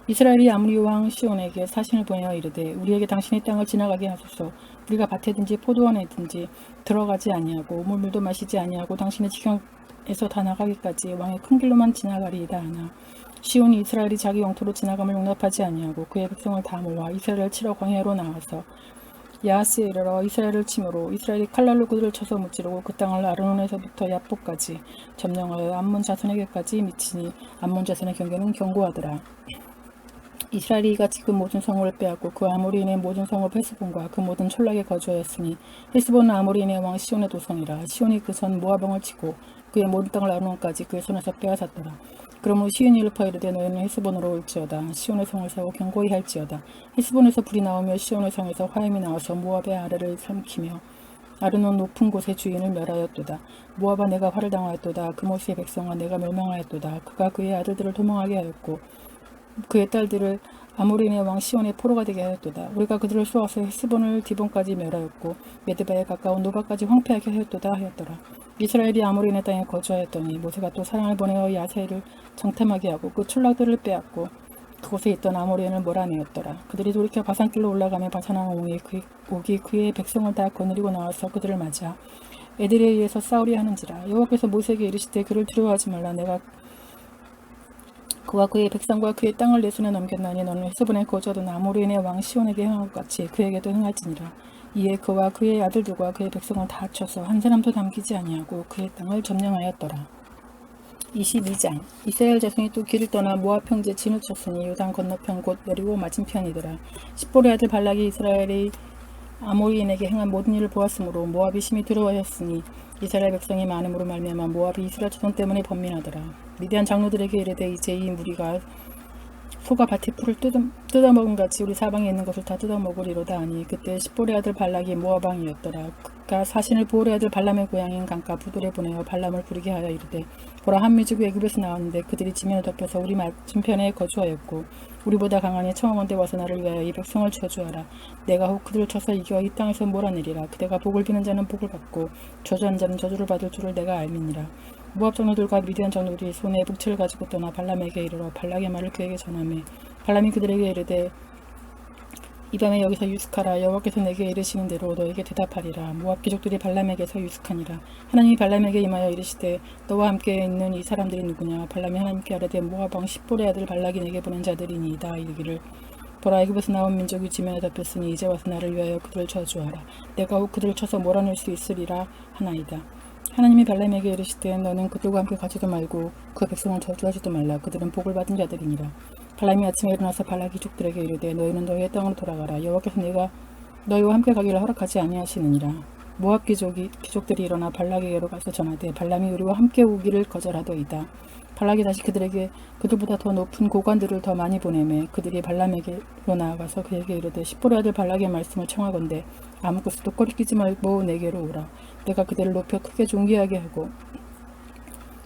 이스라엘이 아므리 왕 시온에게 사신을 보내어 이르되 우리에게 당신의 땅을 지나가게 하소서. 우리가 밭에든지 포도원에든지 들어가지 아니하고 물도 마시지 아니하고 당신의 지경에서 다 나가기까지 왕의 큰 길로만 지나가리이다 하나 시온이 이스라엘이 자기 영토로 지나감을 용납하지 아니하고 그의 백성을 다 모아 이스라엘을 치러 광야로 나와서 야하스에 이르러 이스라엘을 치므로 이스라엘이 칼날로 그들을 쳐서 무찌르고 그 땅을 아르논에서부터 야복까지 점령하여 암몬 자손에게까지 미치니 암몬 자손의 경계는 견고하더라. 이스라엘이 이같이 그 모든 성읍을 빼앗고 그 아모리인의 모든 성읍 헤스본과 그 모든 촌락에 거주하였으니 헤스본은 아모리인의 왕 시온의 도성이라. 시온이 그 선 모아방을 치고 그의 모든 땅을 아르논까지 그의 손에서 빼앗았더라. 그러므로 시온이 율파 이르되 너희는 헤스본으로 올지어다. 시온의 성을 세워 견고히 할지어다. 헤스본에서 불이 나오며 시온의 성에서 화염이 나와서 모압의 아래를 삼키며 아르논 높은 곳의 주인을 멸하였도다. 모압아 내가 화를 당하였도다. 그모스의 백성아 내가 멸망하였도다. 그가 그의 아들들을 도망하게 하였고 그의 딸들을 아모리인의 왕 시온의 포로가 되게 하였도다. 우리가 그들을 쏘아서 헤스본을 디본까지 멸하였고 메드바에 가까운 노바까지 황폐하게 하였도다 하였더라. 이스라엘이 아모리인의 땅에 거주하였더니 모세가 또 사람을 보내어 야세를 정탐하게 하고 그 촌락들을 빼앗고 그곳에 있던 아모리인을 몰아내었더라. 그들이 돌이켜 바산길로 올라가며 바산왕 옥이 그의 백성을 다 거느리고 나와서 그들을 맞아 에드레이에서 싸우려 하는지라. 여호와께서 모세에게 이르시되 그를 두려워하지 말라. 내가 그와 그의 백성과 그의 땅을 내 손에 넘겼나니 너는 헤스본에 거주하던 아모리인의 왕 시온에게 행한 것 같이 그에게도 행할지니라. 이에 그와 그의 아들들과 그의 백성을 다 합쳐서 한 사람도 남기지 아니하고 그의 땅을 점령하였더라. 22장 이스라엘 자손이 또 길을 떠나 모압 평지에 진을 쳤으니 요단 건너편 곧 여리고 맞은편이더라. 십볼의 아들 발락이 이스라엘이 아모리인에게 행한 모든 일을 보았으므로 모압이 심히 두려워하였으니 이스라엘 백성이 많음으로 말미암아 모압이 이스라엘 자손 때문에 번민하더라. 미디안 장로들에게 이르되 이제 이 무리가 소가 밭의 풀을 뜯어먹은 같이 우리 사방에 있는 것을 다 뜯어먹으리로다 하니 그때 십볼의 아들 발락이 모압 왕이었더라. 그가 사신을 보올의 아들 발람의 고향인 강가 부돌에 보내어 발람을 부르게 하여 이르되 보라 한 민족이 애굽에서 나왔는데 그들이 지면에 덮여서 우리 맞은편에 거주하였고 우리보다 강하니 청하건대 와서 나를 위하여 이 백성을 저주하라. 내가 혹 그들을 쳐서 이겨 이 땅에서 몰아내리라. 그대가 복을 비는 자는 복을 받고 저주한 자는 저주를 받을 줄을 내가 알미니라. 모압 장로들과 미디안 장로들이 손에 북채를 가지고 떠나 발람에게 이르러 발락의 말을 그에게 전하매 발람이 그들에게 이르되 이 밤에 여기서 유숙하라. 여호와께서 내게 이르시는 대로 너에게 대답하리라. 모압 귀족들이 발람에게서 유숙하니라. 하나님이 발람에게 임하여 이르시되 너와 함께 있는 이 사람들이 누구냐. 발람이 하나님께 아뢰되 모압 왕 십볼의 아들 발락이 내게 보낸 자들이니이다. 이르기를 보라 애굽에서 나온 민족이 지면에 덮였으니 이제 와서 나를 위하여 그들을 저주하라. 내가 혹 그들을 쳐서 몰아낼 수 있으리라 하나이다. 하나님이 발람에게 이르시되 너는 그들과 함께 가지도 말고 그 백성을 저주하지도 말라. 그들은 복을 받은 자들이니라. 발람이 아침에 일어나서 발락 귀족들에게 이르되 너희는 너희의 땅으로 돌아가라. 여호와께서 내가 너희와 함께 가기를 허락하지 아니하시느니라. 모압 귀족들이 일어나 발락에게로 가서 전하되 발람이 우리와 함께 오기를 거절하더이다. 발락이 다시 그들에게 그들보다 더 높은 고관들을 더 많이 보내매 그들이 발람에게로 나아가서 그에게 이르되 십볼의 아들 발락의 말씀을 청하건대 아무 것도 꺼리끼지 말고 내게로 오라. 내가 그들을 높여 크게 존귀하게 하고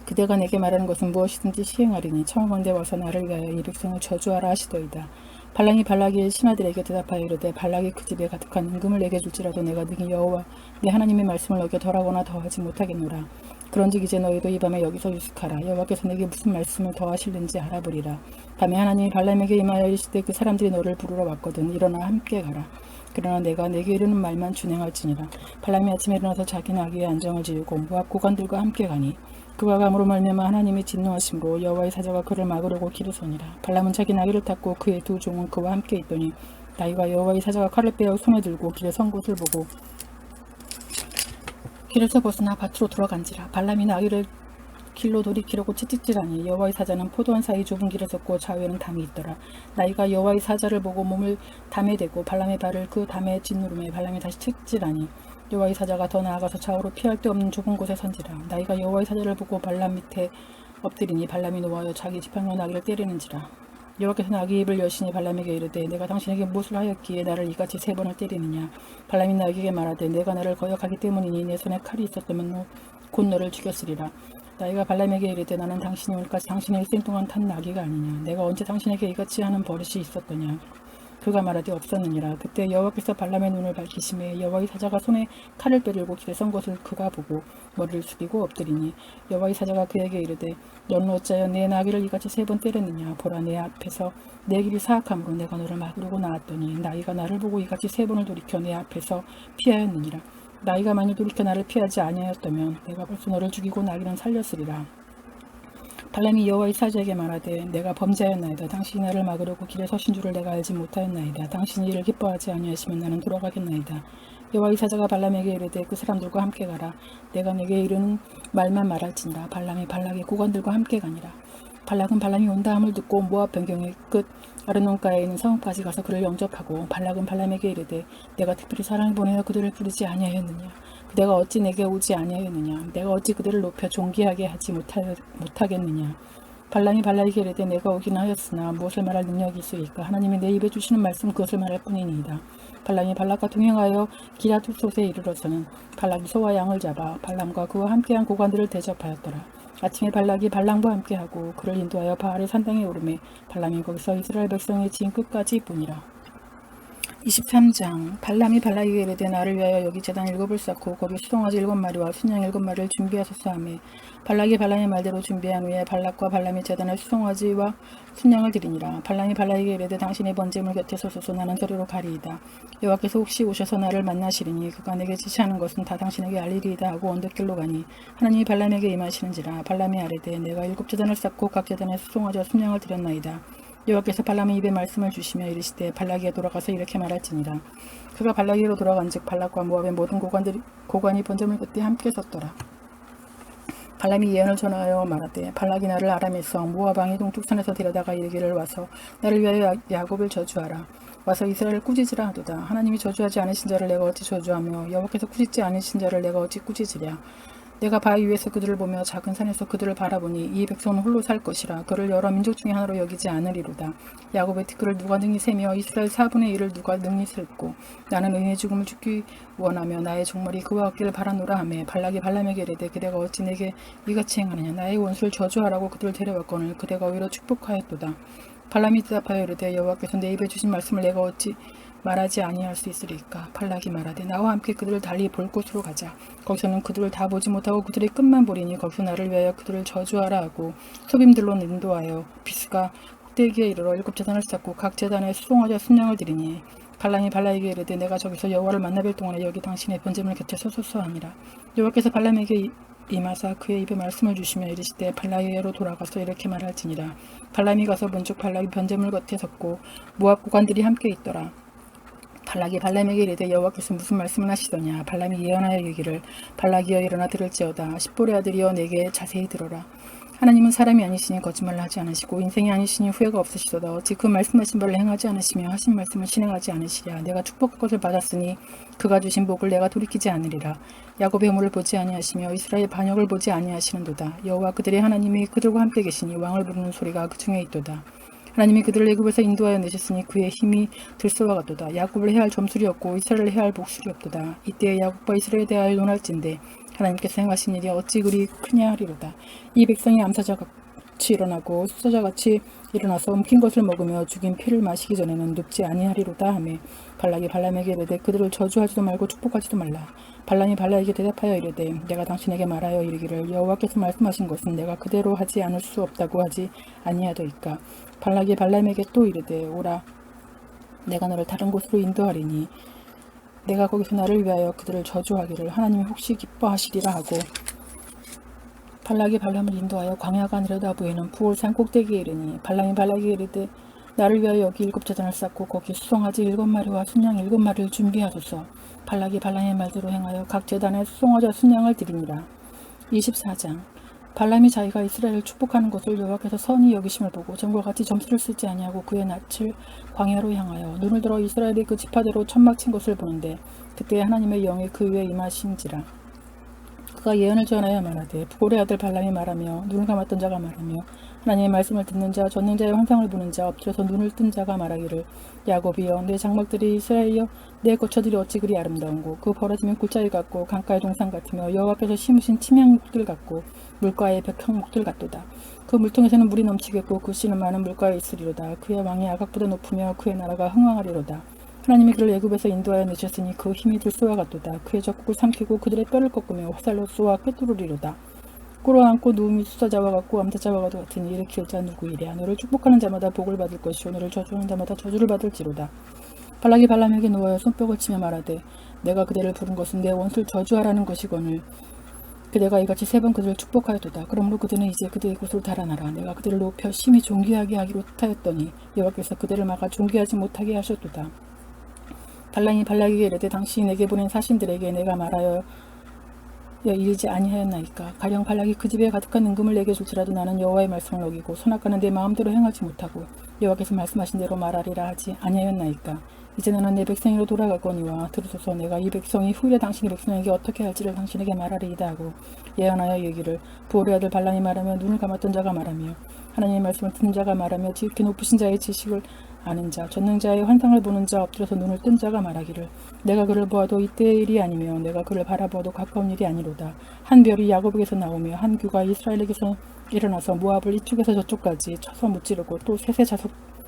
그대가 내게 말하는 것은 무엇이든지 시행하리니 청하건대 와서 나를 위하여 이 백성을 저주하라 하시더이다. 발람이 발락의 신하들에게 대답하여 이르되 발락이 그 집에 가득한 임금을 내게 줄지라도 내가 능히 여호와 내 하나님의 말씀을 어겨 덜하거나 더하지 못하겠노라. 그런즉 이제 너희도 이 밤에 여기서 유숙하라. 여호와께서 내게 무슨 말씀을 더하실는지 알아보리라. 밤에 하나님이 발람에게 임하여 이르시되 그 사람들이 너를 부르러 왔거든. 일어나 함께 가라. 그러나 내가 내게 이르는 말만 준행할지니라. 발람이 아침에 일어나서 자기 나귀의 안정을 지우고 모압 고관들과 함께 가니 그가 감으로 말미암아 하나님이 진노하심으로 여호와의 사자가 그를 막으려고 기르소니라. 발람은 자기 나귀를 탔고 그의 두 종은 그와 함께 있더니 나귀가 여호와의 사자가 칼을 빼어 손에 들고 길에 선 곳을 보고 길에서 벗어나 밭으로 들어간지라. 발람이 나귀를 길로 돌이키려고 채찍질하니 여호와의 사자는 포도원 사이 좁은 길에 섰고 좌우에는 담이 있더라. 나귀가 여호와의 사자를 보고 몸을 담에 대고 발람의 발을 그 담에 짓누르매 발람이 다시 채찍질하니 여호와의 사자가 더 나아가서 좌우로 피할 데 없는 좁은 곳에 선지라. 나귀가 여호와의 사자를 보고 발람 밑에 엎드리니 발람이 노하여 자기 지팡이로 나귀를 때리는지라. 여호와께서 나귀의 입을 여시니 발람에게 이르되 내가 당신에게 무엇을 하였기에 나를 이같이 3번을 때리느냐. 발람이 나귀에게 말하되 내가 나를 거역하기 때문이니 내 손에 칼이 있었다면 곧 너를 죽였으리라. 나귀가 발람에게 이르되 나는 당신이 오늘까지 당신의 일생 동안 탄 나귀가 아니냐. 내가 언제 당신에게 이같이 하는 버릇이 있었더냐. 그가 말하되 없었느니라. 그때 여호와께서 발람의 눈을 밝히심에 여호와의 사자가 손에 칼을 빼들고 길에 선 것을 그가 보고 머리를 숙이고 엎드리니 여호와의 사자가 그에게 이르되 너는 어찌하여 내 나귀를 이같이 3번 때렸느냐. 보라 내 앞에서 내 길이 사악함으로 내가 너를 막으려고 나왔더니 나귀가 나를 보고 이같이 3번을 돌이켜 내 앞에서 피하였느니라. 나귀가 만일 돌이켜 나를 피하지 아니하였다면 내가 벌써 너를 죽이고 나귀는 살렸으리라. 발람이 여호와의 사자에게 말하되 내가 범죄하였나이다. 당신이 나를 막으려고 길에 서신 줄을 내가 알지 못하였나이다. 당신이 이를 기뻐하지 아니하시면 나는 돌아가겠나이다. 여호와의 사자가 발람에게 이르되 그 사람들과 함께 가라. 내가 내게 이르는 말만 말할지니라. 발람이 발락의 고관들과 함께 가니라. 발락은 발람이 온다 함을 듣고 모압 변경의 끝 아르논가에 있는 성읍까지 가서 그를 영접하고 발락은 발람에게 이르되 내가 특별히 사람을 보내어 그들을 부르지 아니하였느냐. 그대가 어찌 내게 오지 아니하였느냐. 내가 어찌 그들을 높여 존귀하게 하지 못하겠느냐. 발람이 발락에게 이르되 내가 오긴 하였으나 무엇을 말할 능력이 있으리까. 하나님이 내 입에 주시는 말씀 그것을 말할 뿐이니이다. 발람이 발락과 동행하여 기라투솥에 이르러서는 발락이 소와 양을 잡아 발람과 그와 함께한 고관들을 대접하였더라. 아침에 발락이 발람과 함께하고 그를 인도하여 바알의 산당에 오르매 발람이 거기서 이스라엘 백성의 지은 끝까지 보니라. 23장 발람이 발락에게 이르되 나를 위하여 여기 제단 7을 쌓고 거기 수송아지 7마리와 순양 7마리를 준비하소서 하매 발락이 발람의 말대로 준비한 후에 발락과 발람이 제단에 수송아지와 순양을 드리니라. 발람이 발락에게 이르되 당신의 번제물 곁에 서소서 나는 저리로 가리이다. 여호와께서 혹시 오셔서 나를 만나시리니 그가 내게 지시하는 것은 다 당신에게 알리리이다 하고 언덕길로 가니 하나님이 발람에게 임하시는지라. 발람이 아뢰되 내가 7제단을 쌓고 각 제단에 수송아지와 순양을 드렸나이다. 여호와께서 발람의 입에 말씀을 주시며 이르시되 발락에게 돌아가서 이렇게 말할지니라. 그가 발락에게로 돌아간즉 발락과 모압의 모든 고관이 번제물 곁에 함께 섰더라. 발람이 예언을 전하여 말하되 발락이 나를 아람에서 모압 왕의 동쪽산에서 데려다가 이르기를 와서 나를 위하여 야곱을 저주하라. 와서 이스라엘을 꾸짖으라 하도다. 하나님이 저주하지 않으신 자를 내가 어찌 저주하며 여호와께서 꾸짖지 않으신 자를 내가 어찌 꾸짖으랴. 내가 바위 위에서 그들을 보며 작은 산에서 그들을 바라보니 이 백성은 홀로 살 것이라 그를 여러 민족 중에 하나로 여기지 않으리로다. 야곱의 티끌을 누가 능히 세며 이스라엘 4분의 1을 누가 능히 셀고 나는 의인의 죽음을 죽기 원하며 나의 종말이 그와 얻기를 바라노라 하며 발락이 발람에게 이르되 그대가 어찌 내게 이같이 행하느냐 나의 원수를 저주하라고 그들을 데려왔거늘 그대가 오히려 축복하였도다. 발람이 대답하여 이르되 여호와께서 내 입에 주신 말씀을 내가 어찌 말하지 아니할 수 있으리까. 발락이 말하되 나와 함께 그들을 달리 볼 곳으로 가자. 거기서는 그들을 다 보지 못하고 그들의 끝만 보리니 거기서 나를 위하여 그들을 저주하라 하고 소빔들로 인도하여 비스가 꼭대기에 이르러 7제단을 쌓고 각 제단에 수송하자 순양을 드리니 발람이 발락에게 이르되 내가 저기서 여호와를 만나뵐 동안에 여기 당신의 번제물 곁에 서소서 하니라. 여호와께서 발람에게 임하사 그의 입에 말씀을 주시며 이르시되 발락에게로 돌아가서 이렇게 말할지니라. 발람이 가서 본즉 발락이 번제물 곁에 섰고 모압 고관들이 함께 있더라. 발락이 발람에게 이르되 여호와께서 무슨 말씀을 하시더냐. 발람이 예언하여 이르기를 발락이여 일어나 들을지어다. 십볼의 아들이여 내게 자세히 들어라. 하나님은 사람이 아니시니 거짓말을 하지 않으시고 인생이 아니시니 후회가 없으시도다. 어찌 그 말씀하신 바를 행하지 않으시며 하신 말씀을 실행하지 않으시랴. 내가 축복할 것을 받았으니 그가 주신 복을 내가 돌이키지 않으리라. 야곱의 허물을 보지 아니하시며 이스라엘 반역을 보지 아니하시는도다. 여호와 그들의 하나님이 그들과 함께 계시니 왕을 부르는 소리가 그 중에 있도다. 하나님이 그들을 애굽에서 인도하여 내셨으니 그의 힘이 들소와 같도다. 야곱을 해할 점술이 없고 이스라엘을 해할 목술이 없도다. 이때 야곱과 이스라엘에 대하여 논할진대 하나님께서 행하신 일이 어찌 그리 크냐 하리로다. 이 백성이 암사자같이 일어나고 수사자같이 일어나서 옮긴 것을 먹으며 죽인 피를 마시기 전에는 눕지 아니하리로다 하며 발락이 발람에게 이르되 그들을 저주하지도 말고 축복하지도 말라. 발람이 발락에게 대답하여 이르되 내가 당신에게 말하여 이르기를 여호와께서 말씀하신 것은 내가 그대로 하지 않을 수 없다고 하지 아니하더이까. 발락이 발람에게 또 이르되 오라 내가 너를 다른 곳으로 인도하리니 내가 거기서 나를 위하여 그들을 저주하기를 하나님이 혹시 기뻐하시리라 하고 발락이 발람을 인도하여 광야가 내려다 보이는 부올산 꼭대기에 이르니 발람이 발락에게 이르되 나를 위하여 여기 7제단을 쌓고 거기 수송아지 7마리와 순양 7마리를 준비하소서. 발락이 발람의 말대로 행하여 각 제단에 수송아지 순양을 드리니라. 24장 발람이 자기가 이스라엘을 축복하는 것을 여호와께서 선히 여기심을 보고 전과 같이 점수를 쓰지 아니하고 그의 낯을 광야로 향하여 눈을 들어 이스라엘의 그 지파대로 천막 친 것을 보는데 그때 하나님의 영이 그 위에 임하신지라. 그가 예언을 전하여 말하되 부골의 아들 발람이 말하며 눈을 감았던 자가 말하며 하나님의 말씀을 듣는 자 전능자의 환상을 보는 자 엎드려서 눈을 뜬 자가 말하기를 야곱이여 내 장막들이 이스라엘이여 내 거처들이 어찌 그리 아름다운고 그 벌어지면 굴자리 같고 강가의 동산 같으며 여호와께서 심으신 침향목들 같고 물가의 벽향목들 같도다. 그 물통에서는 물이 넘치겠고 그 씨는 많은 물가에 있으리로다. 그의 왕이 아각보다 높으며 그의 나라가 흥왕하리로다. 하나님이 그를 애굽에서 인도하여 내셨으니 그 힘이 들소와 같도다. 그의 적국을 삼키고 그들의 뼈를 꺾으며 화살로 쏘아 꿰뚫으리로다. 꿇어앉고 누움이 수사자와 같고 암사자와 같으니 일으킬 자 누구이랴. 너를 축복하는 자마다 복을 받을 것이요 너를 저주하는 자마다 저주를 받을지로다. 발락이 발람에게 누워여 손뼉을 치며 말하되 내가 그대를 부른 것은 내 원수를 저주하라는 것이거늘 그대가 이같이 3번 그들을 축복하였도다. 그러므로 그들은 이제 그대의 곳으로 달아나라. 내가 그들을 높여 심히 존귀하게 하기로 뜻하였더니 여호와께서 그들을 막아 존귀하지 못하게 하셨도다. 발람이 발락에게 이르되 당신이 내게 보낸 사신들에게 내가 말하여 이르지 아니하였나이까. 가령 발락이 그 집에 가득한 은금을 내게 줄지라도 나는 여호와의 말씀을 어기고 선악과는 내 마음대로 행하지 못하고 여호와께서 말씀하신 대로 말하리라 하지 아니하였나이까. 이제 나는 내 백성으로 돌아가거니와 들으소서. 내가 이 백성이 후일에 당신의 백성에게 어떻게 할지를 당신에게 말하리이다 하고 예언하여 얘기를 부올의 아들 발람이 말하며 눈을 감았던 자가 말하며 하나님의 말씀을 듣는 자가 말하며 지극히 높으신 자의 지식을 아는 자 전능자의 환상을 보는 자 엎드려서 눈을 뜬 자가 말하기를 내가 그를 보아도 이때의 일이 아니며 내가 그를 바라보아도 가까운 일이 아니로다. 한 별이 야곱에게서 나오며 한 규가 이스라엘에게서 일어나서 모압을 이쪽에서 저쪽까지 쳐서 무찌르고 또 셋의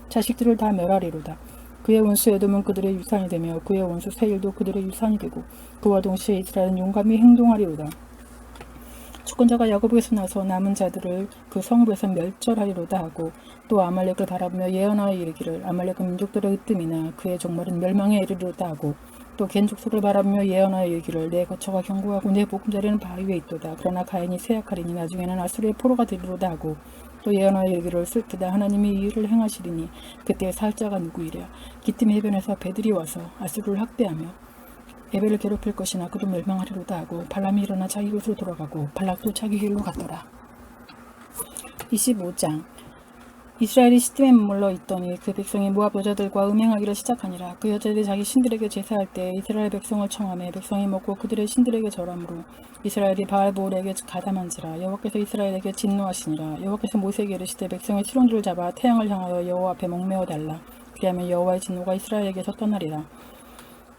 자식들을 다 멸하리로다. 그의 원수 에돔은 그들의 유산이 되며 그의 원수 세일도 그들의 유산이 되고 그와 동시에 이스라엘은 용감히 행동하리로다. 주권자가 야곱에게서 나서 남은 자들을 그 성읍에서 멸절하리로다 하고 또 아말렉을 바라보며 예언하여 이르기를 아말렉은 민족들의 으뜸이나 그의 종말은 멸망에 이르리로다 하고 또 겐족속을 바라보며 예언하여 이르기를 내 거처가 견고하고 내 보금자리는 바위 위에 있도다. 그러나 가인이 쇠약하리니 나중에는 아수르의 포로가 되리로다 하고 또 예언하여 이르기를 슬프다. 하나님이 이 일을 행하시리니 그때 살자가 누구이랴. 기띔 해변에서 배들이 와서 아수르를 학대하며 에벨을 괴롭힐 것이나 그도 멸망하리로다 하고 발람이 일어나 자기 곳으로 돌아가고 발락도 자기 길로 갔더라. 25장 이스라엘이 시딤에 머물러 있더니 그 백성이 모압 여자들과 음행하기를 시작하니라. 그 여자들이 자기 신들에게 제사할 때 이스라엘 백성을 청하매 백성이 먹고 그들의 신들에게 절함으로 이스라엘이 바알보올에게 가담한지라. 여호와께서 이스라엘에게 진노하시니라. 여호와께서 모세에게 이르시되 백성의 수렁들을 잡아 태양을 향하여 여호와 앞에 목매어 달라. 그리하면 여호와의 진노가 이스라엘에게서 떠나리라.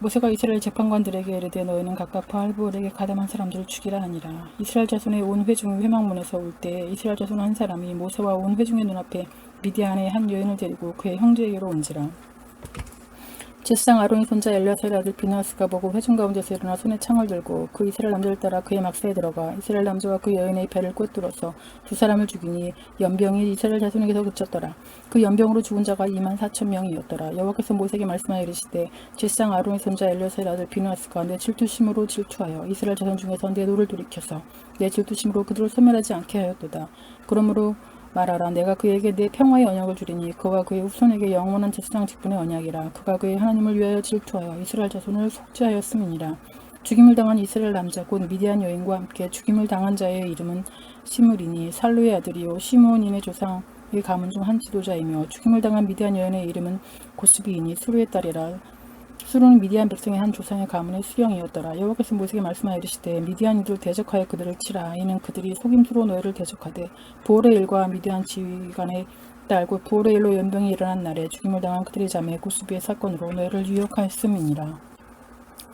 모세가 이스라엘 재판관들에게 이르되 너희는 각각 바알보올에게 가담한 사람들을 죽이라 하니라. 이스라엘 자손의 온 회중이 회막문에서 올 때 이스라엘 자손 한 사람이 모세와 온 회중의 눈앞에 미디안의 한 여인을 데리고 그의 형제에게로 온지라. 제사장 아론의 손자 엘리아살의 아들 비느하스가 보고 회중 가운데서 일어나 손에 창을 들고 그 이스라엘 남자를 따라 그의 막사에 들어가 이스라엘 남자와 그 여인의 배를 꿰뚫어서 두 사람을 죽이니 연병이 이스라엘 자손에게서 그쳤더라. 그 연병으로 죽은 자가 24,000명이었더라. 여호와께서 모세에게 말씀하여 이르시되 제사장 아론의 손자 엘리아살의 아들 비느하스가 내 질투심으로 질투하여 이스라엘 자손 중에서 내 노를 돌이켜서 내 질투심으로 그들을 소멸하지 않게 하였도다. 그러므로 말하라. 내가 그에게 내 평화의 언약을 주리니 그와 그의 후손에게 영원한 제사장 직분의 언약이라. 그가 그의 하나님을 위하여 질투하여 이스라엘 자손을 속죄하였음이니라. 죽임을 당한 이스라엘 남자 곧 미디안 여인과 함께 죽임을 당한 자의 이름은 시므리니 살루의 아들이요 시므온인의 조상의 가문 중 한 지도자이며 죽임을 당한 미디안 여인의 이름은 고스비이니 수르의 딸이라. 수르는 미디안 백성의 한 조상의 가문의 수령이었더라. 여호와께서 모세에게 말씀하여 이르시되 미디안이들 대적하여 그들을 치라. 이는 그들이 속임수로 너희를 대적하되 보올의 일과 미디안 지휘관의 딸 곧 보올의 일로 연병이 일어난 날에 죽임을 당한 그들의 자매 고스비의 사건으로 너희를 유혹하였음이니라.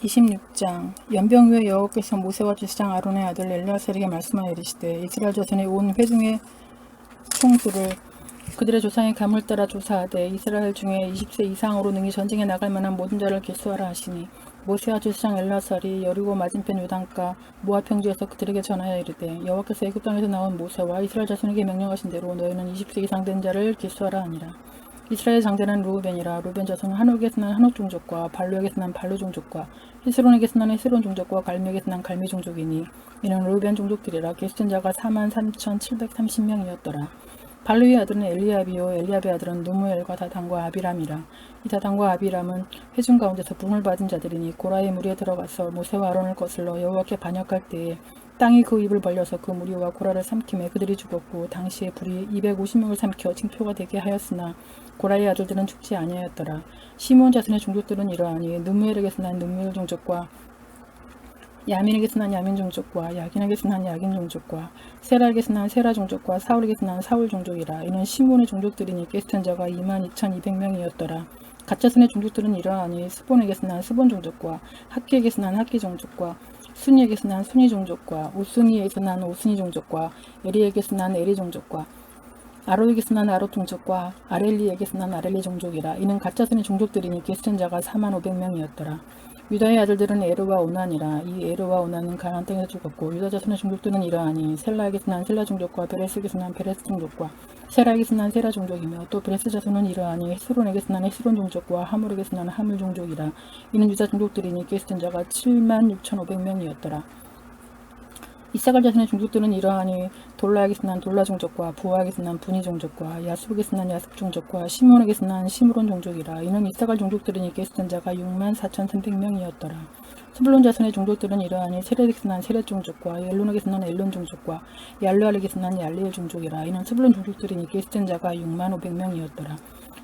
26장 연병 후에 여호와께서 모세와 제사장 아론의 아들 엘리아살에게 말씀하여 이르시되 이스라엘 자손의 온 회중의 총수를 그들의 조상의 가문을 따라 조사하되 이스라엘 중에 20세 이상으로 능히 전쟁에 나갈 만한 모든 자를 계수하라 하시니 모세와 제사장 엘리아살이 여리고 맞은편 요단가 모압 평지에서 그들에게 전하여 이르되 여호와께서 애굽 땅에서 나온 모세와 이스라엘 자손에게 명령하신 대로 너희는 20세 이상 된 자를 계수하라 하니라. 이스라엘 장대는 루벤이라. 루벤 자손은 한옥에서 난 한옥 종족과 발루에게서 난 발루 종족과 헤스론에게서 난 헤스론 종족과 갈미에게서 난 갈미 종족이니 이는 루벤 종족들이라. 계수된 자가 43,730명이었더라. 발루의 아들은 엘리압이요 엘리압의 아들은 누무엘과 다단과 아비람이라. 이 다단과 아비람은 회중 가운데서 붕을 받은 자들이니 고라의 무리에 들어가서 모세와 아론을 거슬러 여호와께 반역할 때에 땅이 그 입을 벌려서 그 무리와 고라를 삼킴에 그들이 죽었고 당시에 불이 250명을 삼켜 징표가 되게 하였으나 고라의 아들들은 죽지 아니하였더라. 시므온 자손의 종족들은 이러하니 누무엘에게서 난 누무엘 종족과 야민에게서 난 야민 종족과 야긴에게서 난 야긴 종족과 세라에게서 난 세라 종족과 사울에게서 난 사울 종족이라. 이는 시므온의 종족들이니 계수된 자가 22,200명이었더라. 갓자손의 종족들은 이러하니 스본에게서 난 스본 종족과 학기에게서 난 학기 종족과 순이에게서 난 순이 종족과 오순이에게서 난 오순이 종족과 에리에게서 난 에리 종족과 아롯에게서 난 아롯 종족과 아렐리에게서 난 아렐리 종족이라. 이는 갓자손의 종족들이니 계수된 자가 45,000명이었더라. 유다의 아들들은 에르와 오난이라. 이 에르와 오난은 가나안 땅에서 죽었고 유다 자손의 종족들은 이러하니 셀라에게서 난 셀라 종족과 베레스에게서 난 베레스 종족과 세라에게서 난 세라 종족이며 또 베레스 자손은 이러하니 헤스론에게서 난 헤스론 종족과 하물에게서 난 하물 종족이라. 이는 유다 종족들이니 계수된 자가 76,500명이었더라. 이사갈 자손의 종족들은 이러하니 돌라에게서 난 돌라 종족과 부하에게서 난 분이 종족과 야숲에게서 난 야숲 종족과 시므온에게서 난 시므론 종족이라. 이는 이사갈 종족들이니 계수된 자가 64,300명이었더라. 스불론 자손의 종족들은 이러하니 세렛에게서 난 세렛 종족과 엘론에게서 난 엘론 종족과 얄르알에게서 난 얄르엘 종족이라. 이는 스불론 종족들이니 계수된 자가 65,000명이었더라.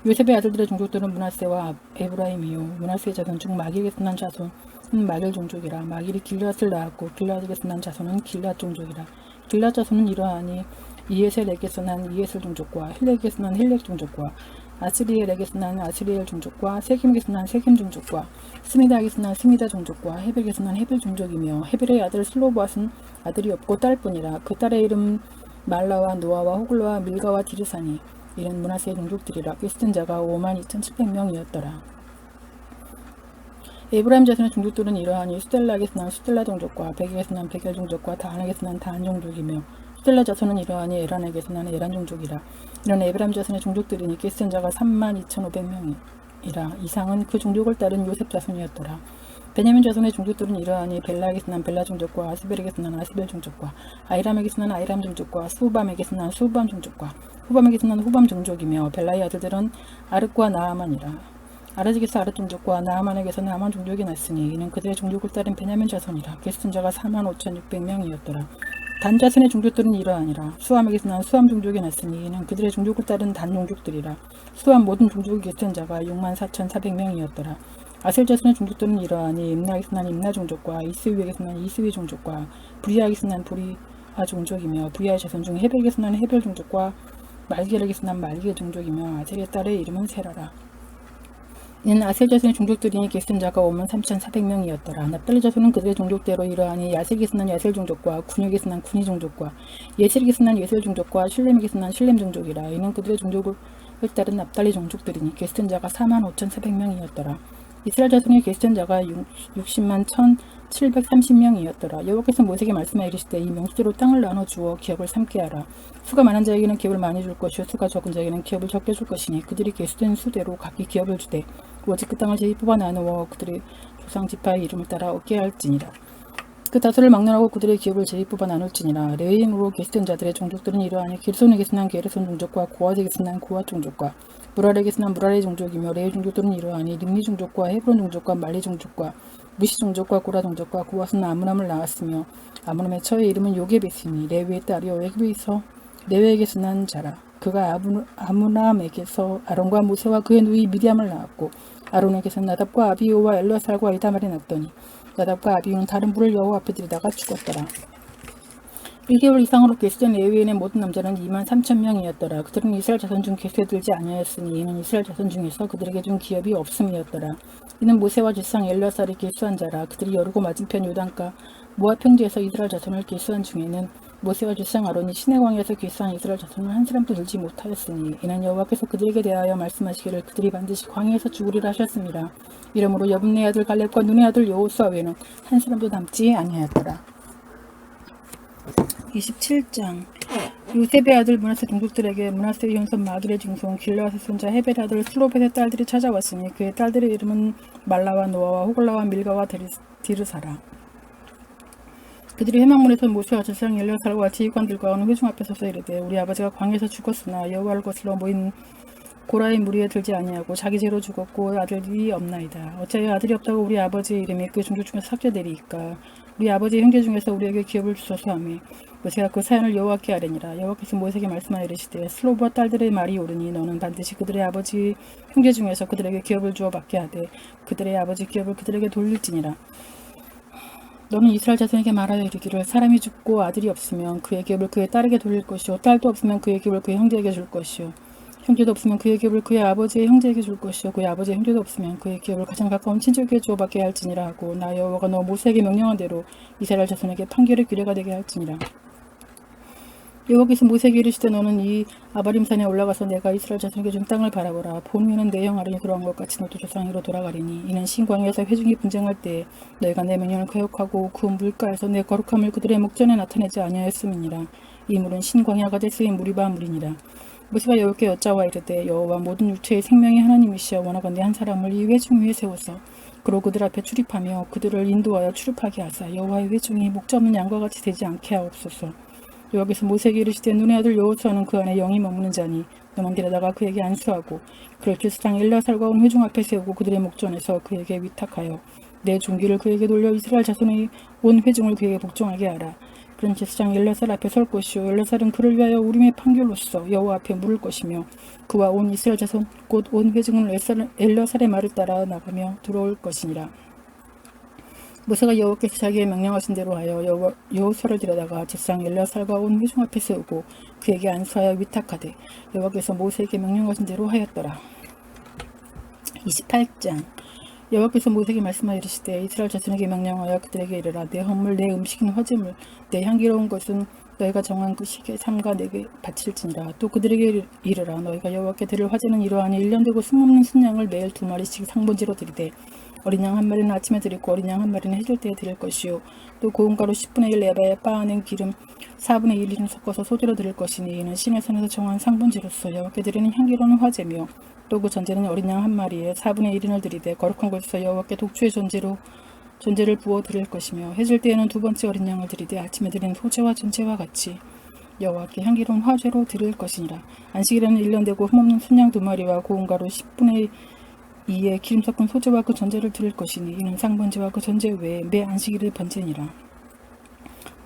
요셉의 아들들의 종족들은 므낫세와 에브라임이요 므낫세의 자손 중 마길에게서 난 자손 마길 종족이라. 마길이 길앗을 낳았고 길앗에게서 난 자손은 길앗 종족이라. 길앗 자손은 이러하니 이에셀에게서 난 이에셀 종족과 헬렉에게서 난 헬렉 종족과 아스리엘에게서 난 아스리엘 종족과 세김에게서 난 세김 종족과 스미다에게서 난 스미다 종족과 헤벨에게서 난 헤벨 종족이며 헤벨의 아들 슬로보앗은 아들이 없고 딸뿐이라. 그 딸의 이름은 말라와 노아와 호글로와 밀가와 디르사니. 이는 므낫세의 종족들이라. 계수된 자가 52,700명이었더라. 에브라임 자손의 종족들은 이러하니 수델라에게서 난 수델라 종족과 베겔에게서 난 베겔 종족과 다한에게서 난 다한 종족이며 수델라 자손은 이러하니 에란에게서 난 에란 종족이라. 이런 에브라임 자손의 종족들이니 계수된 자가 32,500명이라. 이상은 그 종족을 따른 요셉 자손이었더라. 베냐민 자손의 종족들은 이러하니 벨라에게서 난 벨라 종족과 아스벨에게서 난 아스벨 종족과 아이람에게서 난 아이람 종족과 수밤에게서 난 수밤 종족과 후밤에게서 난 후밤 종족이며 벨라의 아들들은 아르과 나아만이라. 아르직에서 아르 종족과 나아만에게서 나아만 종족이 났으니 이는 그들의 종족을 따른 베냐민 자손이라. 계수된 자가 45,600명이었더라. 단자손의 종족들은 이러하니라. 수함에게서 난 수함 종족이 났으니 이는 그들의 종족을 따른 단 종족들이라. 수함 모든 종족의 계수된 자가 64,400명이었더라. 아셀 자손의 종족들은 이러하니 임나에게서 난 임나 종족과 이스위에게서 난 이스위 종족과 브리아에게서 난 브리아 종족이며 브리아의 자손 중 헤벨에게서 난 헤벨 종족과 말기엘에게서 난 말기엘 종족이며 아셀의 딸의 이름은 세라라. 이는 아셀 자손의 종족들이니 계수된 자가 53,400명이었더라. 납달리 자손은 그들의 종족대로 이러하니 야셀에게서 난 야셀 종족과 군역에서 난 군이 종족과 예셀에게서 난 예셀 종족과 실렘에게서 난 실렘 종족이라. 이는 그들의 종족을 따른 납달리 종족들이니 계수된 자가 45,400명이었더라. 이스라엘 자손의 계수된 자가 60만 1,730명이었더라. 여호와께서 모세에게 말씀하여 이르시되 이 명수대로 땅을 나눠 주어 기업을 삼게 하라. 수가 많은 자에게는 기업을 많이 줄 것이요 수가 적은 자에게는 기업을 적게 줄 것이니 그들이 계수된 수대로 각기 기업을 주되 오직 그 땅을 제비 뽑아 나누어 그들의 조상 지파의 이름을 따라 얻게 할지니라. 그 다수를 막론하고 그들의 기업을 제비 뽑아 나눌지니라. 레위인으로 계수된 자들의 종족들은 이러하니 길손에게서 난 게르손 종족과 고앗에게서 난 고앗 종족과 무랄에게서 난 무랄의 종족이며 레위 종족들은 이러하니 림니 종족과 헤브론 종족과 말리 종족과 무시 종족과 고라 종족과 고앗은 아므람을 낳았으며 아므람의 처의 이름은 요게벳이니 레위의 딸이요 외굽에서 레위에게서 난 자라. 그가 아므람에게서 아론과 모세와 그의 누이 미디암을 낳았고 아론에게서 나답과 아비오와 엘르아살과 이다말이 낳았더니 나답과 아비오는 다른 불을 여호와 앞에 들이다가 죽었더라. 1개월 이상으로 계수된 레위인의 모든 남자는 23,000명이었더라. 그들은 이스라엘 자손 중 계수에 들지 아니하였으니 이는 이스라엘 자손 중에서 그들에게 준 기업이 없음이었더라. 이는 모세와 제사장 엘르아살이 계수한 자라. 그들이 여르고 맞은편 요단가 모압 평지에서 이스라엘 자손을 계수한 중에는 모세와 제사장 아론이 시내 광야에서 계수한 이스라엘 자손을 한 사람도 들지 못하였으니 이는 여호와께서 그들에게 대하여 말씀하시기를 그들이 반드시 광야에서 죽으리라 하셨습니다. 이러므로 여분네 아들 갈렙과 눈의 아들 여호수아 외에는 한 사람도 남지 아니하였더라. 27장 요셉의 아들 므낫세 종족들에게 므낫세의 형선 마둘의 증손 길르앗의 손자 헤벨의 아들 슬로벳의 딸들이 찾아왔으니 그의 딸들의 이름은 말라와 노아와 호글라와 밀가와 디르사라. 그들이 회막문에서 모세와 제사장 엘르아살과 지휘관들과 어느 회중 앞에 서서 이르되 우리 아버지가 광야에서 죽었으나 여호와를 거슬러 모인 고라의 무리에 들지 아니하고 자기 죄로 죽었고 아들이 없나이다. 어찌하여 아들이 없다고 우리 아버지의 이름이 그 종족 중에서 삭제되리이까. 우리 아버지의 형제 중에서 우리에게 기업을 주소서 하며 모세가 그 사연을 여호와께 아뢰니라. 여호와께서 모세에게 말씀하여 이르시되 슬로브와 딸들의 말이 옳으니 너는 반드시 그들의 아버지 형제 중에서 그들에게 기업을 주어 받게 하되 그들의 아버지 기업을 그들에게 돌릴지니라. 너는 이스라엘 자손에게 말하여 이르기를 사람이 죽고 아들이 없으면 그의 기업을 그의 딸에게 돌릴 것이요 딸도 없으면 그의 기업을 그의 형제에게 줄 것이요 형제도 없으면 그의 기업을 그의 아버지의 형제에게 줄 것이요 그의 아버지의 형제도 없으면 그의 기업을 가장 가까운 친척에게 주어 받게 할지니라 하고 나 여호와가 너 모세에게 명령한 대로 이스라엘 자손에게 판결의 규례가 되게 할지니라. 여호와께서 모세에게 이르시되 너는 이 아바림산에 올라가서 내가 이스라엘 자손에게 준 땅을 바라보라. 본 후에는 내 형 아론이 돌아온 것 같이 너도 조상으로 돌아가리니 이는 신광야에서 회중이 분쟁할 때 너희가 내 명령을 거역하고 그 물가에서 내 거룩함을 그들의 목전에 나타내지 아니하였음이니라. 이 물은 신광야가 될 쓰인 무리바 물이니라. 모세가 여호와께 여짜와 이르되 여호와 모든 육체의 생명의 하나님이시여 원하건대 한 사람을 이 회중 위에 세워서 그로 그들 앞에 출입하며 그들을 인도하여 출입하게 하사 여호와의 회중이 목자 없는 양과 같이 되지 않게 하옵소서. 여호와께서 모세에게 이르시되 눈의 아들 여호수아는 그 안에 영이 머무는 자니 너만 데려다가 그에게 안수하고 그를 제사장 엘르아살과 온 회중 앞에 세우고 그들의 목전에서 그에게 위탁하여 내 종기를 그에게 돌려 이스라엘 자손의 온 회중을 그에게 복종하게 하라. 그는 제사장 엘르아살 앞에 설 것이요 엘르아살은 그를 위하여 우림의 판결로서 여호와 앞에 물을 것이며 그와 온 이스라엘 자손 곧 온 회중은 엘르아살의 말을 따라 나가며 들어올 것이니라. 모세가 여호와께서 자기의 명령하신 대로 하여 여호수아를 데려다가 제사장 엘르아살과 온 회중 앞에 세우고 그에게 안수하여 위탁하되 여호와께서 모세에게 명령하신 대로 하였더라. 28장 여호와께서 모세에게 말씀하여 이르시되 이스라엘 자손에게 명령하여 그들에게 이르라. 내 헌물 내 음식인 화제물 내 향기로운 것은 너희가 정한 그 시기에 삼가 내게 바칠지니라. 또 그들에게 이르라. 너희가 여호와께 드릴 화제는 이러하니 1년 되고 숨없는 순양을 매일 2마리씩 상번제로 드리되 어린 양 한 마리는 아침에 드리고 어린 양 한 마리는 해질 때에 드릴 것이요 또 고운 가루 10분의 1 에바에 빻아낸 기름 4분의 1을 섞어서 소재로 드릴 것이니 이는 신의 산에서 정한 상번제로서 여호와께 드리는 향기로운 화제며 또 그 전제는 어린 양 한 마리에 4분의 1인을 드리되 거룩한 곳에서 여호와께 독주의 전제를 부어 드릴 것이며 해질 때에는 두 번째 어린 양을 드리되 아침에 드린 소제와 전제와 같이 여호와께 향기로운 화제로 드릴 것이니라. 안식일에는 1년 되고 흠없는 순양 2마리와 고운 가루 10분의 2에 기름 섞은 소제와 그 전제를 드릴 것이니 이는 상번제와 그 전제 외에 매 안식일의 번제니라.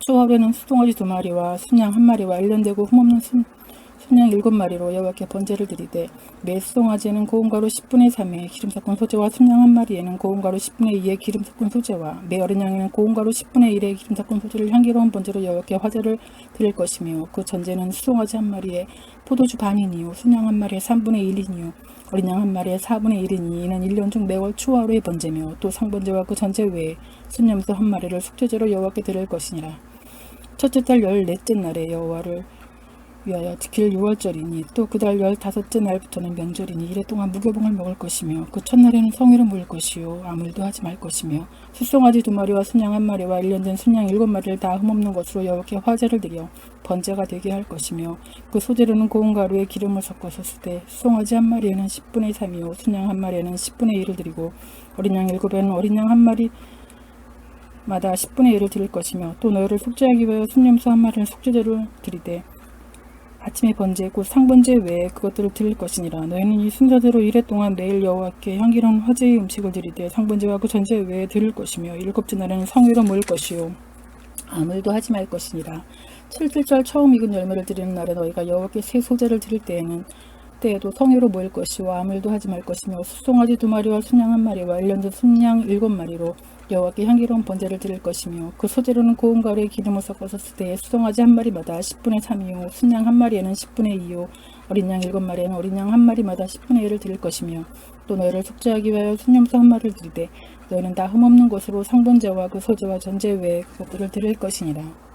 초하루에는 수송아지 2마리와 순양 1마리와 1년되고 흠없는 순양 7마리로 여호와께 번제를 드리되 매 수송아지에는 고운 가루 10분의 3의 기름 섞은 소재와 순양 1마리에는 고운 가루 10분의 2의 기름 섞은 소재와 매 어린 양에는 고운 가루 10분의 1의 기름 섞은 소재를 향기로운 번제로 여호와께 화제를 드릴 것이며 그 전제는 수송아지 1마리에 포도주 반이니요 순양 1마리에 3분의 1이니요 어린 양 1마리에 4분의 1이니 이는 1년 중 매월 초하루의 번제며 또 상번제와 그 전제 외에 순염소 1마리를 속죄제로 여호와께 드릴 것이니라. 첫째 달 14째 날에 여호와를 위하여 지킬 6월절이니 또 그 달 15째 날부터는 명절이니 이래 동안 무교봉을 먹을 것이며 그 첫날에는 성회를 모일 것이요 아무 일도 하지 말 것이며 수송아지 2마리와 순양 1마리와 1년된 순양 7마리를 다 흠없는 것으로 여호와께 화제를 드려 번제가 되게 할 것이며 그 소재로는 고운 가루에 기름을 섞어서 쓰되 수송아지 1마리에는 10분의 3이요 순양 1마리에는 10분의 1을 드리고 어린 양 7에는 어린 양 1마리 마다 10분의 1을 드릴 것이며 또 너희를 속죄하기 위하여 순염소 1마리를 속죄제를 드리되 아침의 번제 곧 상번제 외에 그것들을 드릴 것이니라. 너희는 이 순서대로 이래 동안 매일 여호와께 향기로운 화제의 음식을 드리되 상번제와 그 전제 외에 드릴 것이며 7째 날에는 성회로 모일 것이요 아무 일도 하지 말 것이니라. 7절 처음 익은 열매를 드리는 날에 너희가 여호와께 새 소제를 드릴 때에도 성회로 모일 것이요 아무 일도 하지 말 것이며 수송아지 2마리와 순양 1마리와 1년된 순양 7마리로 여호와께 향기로운 번제를 드릴 것이며 그 소재로는 고운 가루에 기름을 섞어서 쓰되 수송아지 1마리마다 10분의 3이요 순양 1마리에는 10분의 2요 어린 양 7마리에는 어린 양 1마리마다 10분의 1을 드릴 것이며 또 너희를 속죄하기 위하여 순염소 1마리를 드리되 너희는 다 흠없는 것으로 상번제와 그 소제와 전제 외에 그것들을 드릴 것이니라.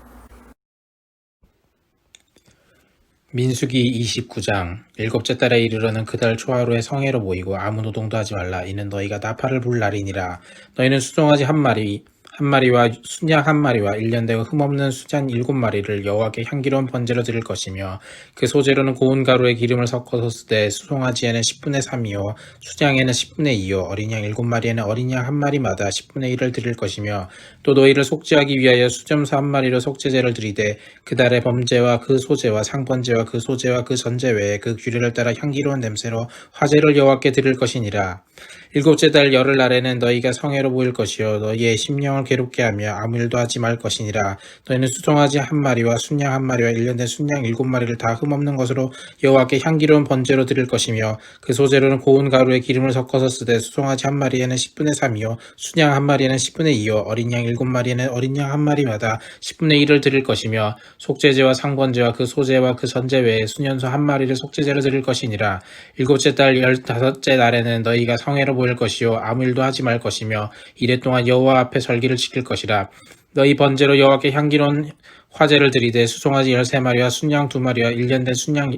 민수기 29장 일곱째 달에 이르러는 그 달 초하루에 성회로 모이고 아무 노동도 하지 말라. 이는 너희가 나팔을 불 날이니라. 너희는 수송아지 1마리와 순양 1마리와 1년 되고 흠없는 수잔 7마리를 여호와께 향기로운 번제로 드릴 것이며 그 소재로는 고운 가루에 기름을 섞어서 쓰되 수송아지에는 10분의 3이요 수양에는 10분의 2요 어린 양 7마리에는 어린 양 1마리마다 10분의 1을 드릴 것이며 또 너희를 속죄하기 위하여 수점소 1마리로 속죄제를 드리되 그 달의 범제와 그 소제와 상번제와 그 소제와 그 전제 외에 그 규례를 따라 향기로운 냄새로 화제를 여호와께 드릴 것이니라. 7째 달 열흘 날에는 너희가 성회로 모일 것이요 너희의 심령을 괴롭게 하며 아무 일도 하지 말 것이니라. 너희는 수송아지 1마리와 순양 1마리와 1년 된 순양 7마리를 다 흠없는 것으로 여호와께 향기로운 번제로 드릴 것이며 그 소재로는 고운 가루에 기름을 섞어서 쓰되 수송아지 1마리에는 10분의 3이요 순양 1마리에는 10분의 2요 어린 양 7마리에는 어린 양 1마리마다 10분의 1을 드릴 것이며 속죄제와 상번제와 그 소제와 그 전제 외에 수년소 1마리를 속죄제로 드릴 것이니라. 7째 달 15째 날에는 너희가 성회로 모일 것이요 아무 일도 하지 말 것이며 이래 동안 여호와 앞에 절기를 지킬 것이라. 너희 번제로 여호와께 향기로운 화제를 드리되 수송아지 13마리와 순양 2마리와 1년 된 순양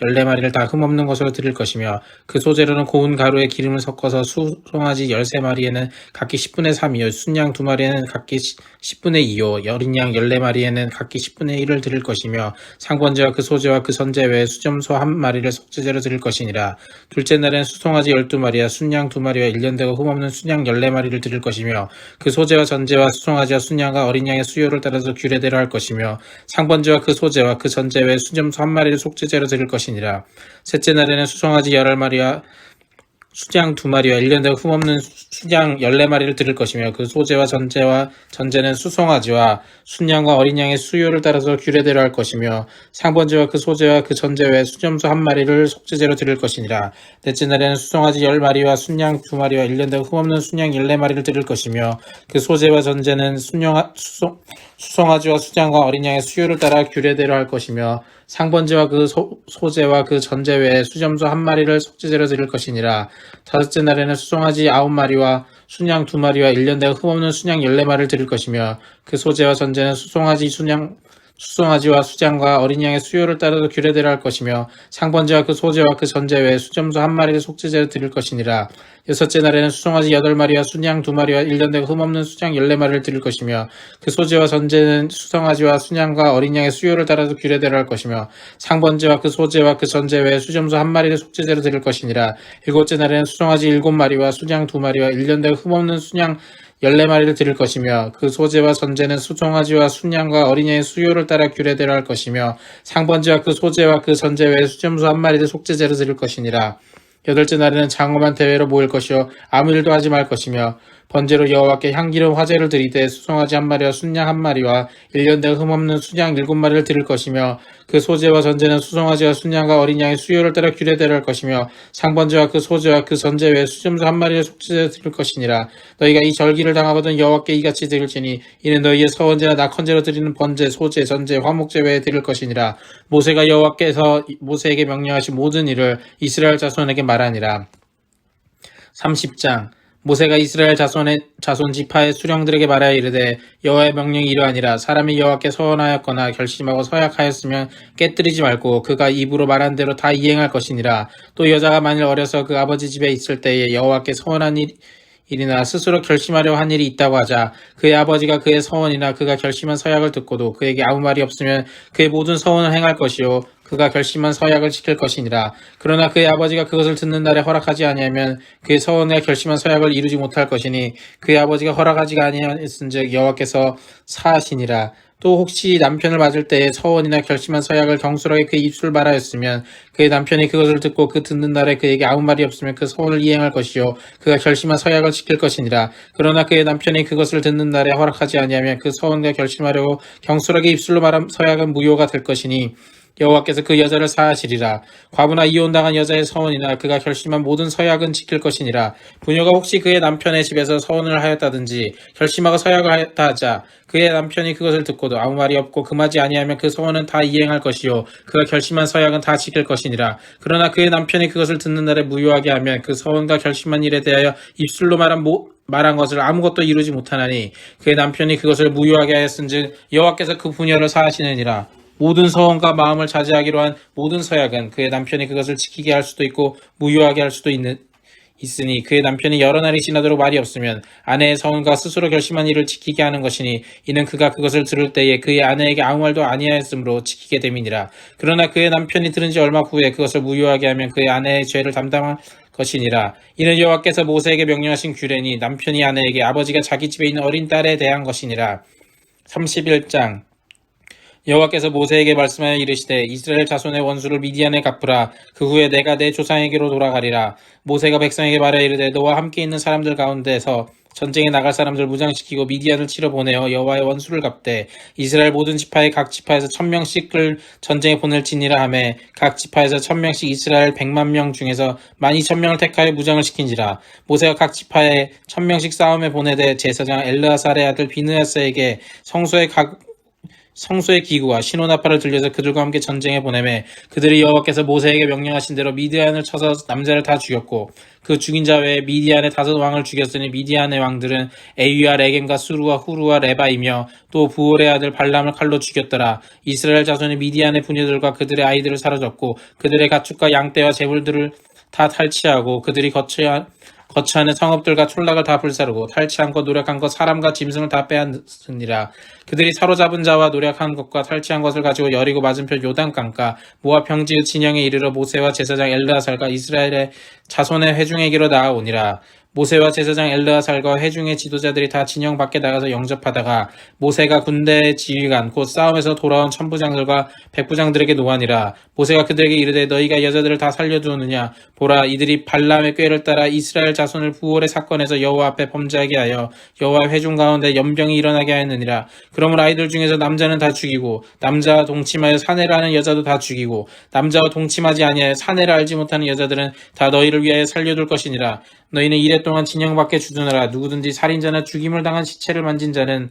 14마리를 다 흠없는 것으로 드릴 것이며 그 소재로는 고운 가루에 기름을 섞어서 수송아지 13마리에는 각기 10분의 3이요 순양 2마리에는 각기 10분의 2요 어린 양 14마리에는 각기 10분의 1을 드릴 것이며 상번제와 그 소제와 그 전제 외에 수점소 1마리를 속죄제로 드릴 것이니라. 둘째 날엔 수송아지 12마리와 순양 2마리와 1년 되고 흠없는 순양 14마리를 드릴 것이며 그 소제와 전제와 수송아지와 순양과 어린 양의 수요를 따라서 규례대로 할 것이며 상번제와 그 소제와 그 전제 외에 수점소 1마리를 속죄제로 드릴 것이니라. 셋째 날에는 수송아지 11마리와 수양 2마리와 1년 되고 흠없는 수양 14마리를 드릴 것이며 그 소제와 전제는 수송아지와 순양과 어린 양의 수요를 따라서 규례대로 할 것이며 상번제와 그 소제와 그 전제 외에 수점소 1마리를 속죄제로 드릴 것이니라. 넷째 날에는 수송아지 10마리와 순양 2마리와 1년 되고 흠없는 순양 14마리를 드릴 것이며 그 소제와 전제는 수송아지와 수양과 어린 양의 수요를 따라 규례대로 할 것이며 상번제와 그 소제와 그 전제 외에 수점소 1마리를 속죄제로 드릴 것이니라. 다섯째 날에는 수송아지 9마리와 순양 2마리와 1년 되고 흠없는 순양 14마리를 드릴 것이며 그 소제와 전제는 수송아지와 수장과 어린 양의 수요를 따라서 규례대로 할 것이며 상번제와 그 소제와 그 전제 외에 수점소 1마리를 속죄제로 드릴 것이니라. 여섯째 날에는 수송아지 8마리와 순양 2마리와 1년 되고 흠없는 수장 14마리를 드릴 것이며 그 소제와 전제는 수송아지와 순양과 어린 양의 수요를 따라서 규례대로 할 것이며 상번제와 그 소제와 그 전제 외에 수점소 1마리를 속죄제로 드릴 것이니라. 일곱째 날에는 수송아지 7마리와 순양 2마리와 1년 되고 흠없는 순양 14마리를 드릴 것이며 그 소제와 전제는 수송아지와 순양과 어린이의 수요를 따라 규례대로 할 것이며 상번제와 그 소제와 그 전제 외에 수점소 1마리를 속죄제로 드릴 것이니라. 여덟째 날에는 장엄한 대회로 모일 것이요 아무 일도 하지 말 것이며 번제로 여호와께 향기로운 화제를 드리되 수송아지 1마리와 순양 1마리와 1년대 흠없는 순양 7마리를 드릴 것이며 그 소제와 전제는 수송아지와 순양과 어린 양의 수요를 따라 규례대로 할 것이며 상번제와 그 소제와 그 전제 외에 수점수 1마리를 속죄제 드릴 것이니라. 너희가 이 절기를 당하거든 여호와께 이같이 드릴지니 이는 너희의 서원제나 낙헌제로 드리는 번제, 소제, 전제, 화목제 외에 드릴 것이니라. 모세가 여호와께서 모세에게 명령하신 모든 일을 이스라엘 자손에게 말하니라. 30장 모세가 이스라엘 자손 지파의 수령들에게 말하여 이르되 여호와의 명령이 이러하니라. 사람이 여호와께 서원하였거나 결심하고 서약하였으면 깨뜨리지 말고 그가 입으로 말한 대로 다 이행할 것이니라. 또 여자가 만일 어려서 그 아버지 집에 있을 때에 여호와께 서원한 일이나 스스로 결심하려 한 일이 있다고 하자 그의 아버지가 그의 서원이나 그가 결심한 서약을 듣고도 그에게 아무 말이 없으면 그의 모든 서원을 행할 것이요 그가 결심한 서약을 지킬 것이니라. 그러나 그의 아버지가 그것을 듣는 날에 허락하지 아니하면 그의 서원과 결심한 서약을 이루지 못할 것이니 그의 아버지가 허락하지 아니하였은즉 여호와께서 사하시니라. 또 혹시 남편을 맞을 때에 서원이나 결심한 서약을 경솔하게 그의 입술 말하였으면 그의 남편이 그것을 듣고 그 듣는 날에 그에게 아무 말이 없으면 그 서원을 이행할 것이요 그가 결심한 서약을 지킬 것이니라. 그러나 그의 남편이 그것을 듣는 날에 허락하지 아니하면 그 서원과 결심하려고 경솔하게 입술로 말한 서약은 무효가 될 것이니 여호와께서 그 여자를 사하시리라. 과부나 이혼당한 여자의 서원이나 그가 결심한 모든 서약은 지킬 것이니라. 부녀가 혹시 그의 남편의 집에서 서원을 하였다든지 결심하고 서약을 하였다 하자 그의 남편이 그것을 듣고도 아무 말이 없고 금하지 아니하면 그 서원은 다 이행할 것이요 그가 결심한 서약은 다 지킬 것이니라. 그러나 그의 남편이 그것을 듣는 날에 무효하게 하면 그 서원과 결심한 일에 대하여 입술로 말한 것을 아무것도 이루지 못하나니 그의 남편이 그것을 무효하게 하였은즉 여호와께서 그 부녀를 사하시느니라. 모든 서원과 마음을 자제하기로 한 모든 서약은 그의 남편이 그것을 지키게 할 수도 있고 무효하게 할 수도 있으니 그의 남편이 여러 날이 지나도록 말이 없으면 아내의 서원과 스스로 결심한 일을 지키게 하는 것이니 이는 그가 그것을 들을 때에 그의 아내에게 아무 말도 아니하였으므로 지키게 됨이니라. 그러나 그의 남편이 들은 지 얼마 후에 그것을 무효하게 하면 그의 아내의 죄를 담당할 것이니라. 이는 여호와께서 모세에게 명령하신 규례니 남편이 아내에게 아버지가 자기 집에 있는 어린 딸에 대한 것이니라. 31장 여호와께서 모세에게 말씀하여 이르시되 이스라엘 자손의 원수를 미디안에 갚으라. 그 후에 내가 내 조상에게로 돌아가리라. 모세가 백성에게 말하여 이르되 너와 함께 있는 사람들 가운데서 전쟁에 나갈 사람들 무장시키고 미디안을 치러 보내어 여호와의 원수를 갚되 이스라엘 모든 지파의 각 지파에서 1000명씩을 전쟁에 보낼지니라 하매 각 지파에서 1000명씩 이스라엘 100만 중에서 12000명을 택하여 무장을 시킨지라. 모세가 각 지파에 1000명씩 싸움에 보내되 제사장 엘르아살의 아들 비느하스에게 성소의 기구와 신호나팔을 들려서 그들과 함께 전쟁에 보내매 그들이 여호와께서 모세에게 명령하신 대로 미디안을 쳐서 남자를 다 죽였고 그 죽인 자 외에 미디안의 5 왕을 죽였으니 미디안의 왕들은 에위와 레겜과 수루와 후루와 레바이며 또 부올의 아들 발람을 칼로 죽였더라. 이스라엘 자손이 미디안의 부녀들과 그들의 아이들을 사로잡고 그들의 가축과 양떼와 재물들을 다 탈취하고 그들이 거처하는 성읍들과 촌락을 다 불사르고 탈취한 것 노력한 것 사람과 짐승을 다 빼앗으니라. 그들이 사로잡은 자와 노력한 것과 탈취한 것을 가지고 여리고 맞은편 요단강가 모압 평지의 진영에 이르러 모세와 제사장 엘르아살과 이스라엘의 자손의 회중에게로 나아오니라. 모세와 제사장 엘르아살과 회중의 지도자들이 다 진영 밖에 나가서 영접하다가 모세가 군대의 지휘관 곧 싸움에서 돌아온 천부장들과 백부장들에게 노하니라. 모세가 그들에게 이르되 너희가 여자들을 다 살려두느냐. 보라 이들이 발람의 꾀를 따라 이스라엘 자손을 부올의 사건에서 여호와 앞에 범죄하게 하여 여호와의 회중 가운데 연병이 일어나게 하였느니라. 그러므로 아이들 중에서 남자는 다 죽이고 남자와 동침하여 사내를 하는 여자도 다 죽이고 남자와 동침하지 아니하여 사내를 알지 못하는 여자들은 다 너희를 위하여 살려둘 것이니라. 너희는 이래 동안 진영 밖에 주둔하라. 누구든지 살인자나 죽임을 당한 사체를 만진 자는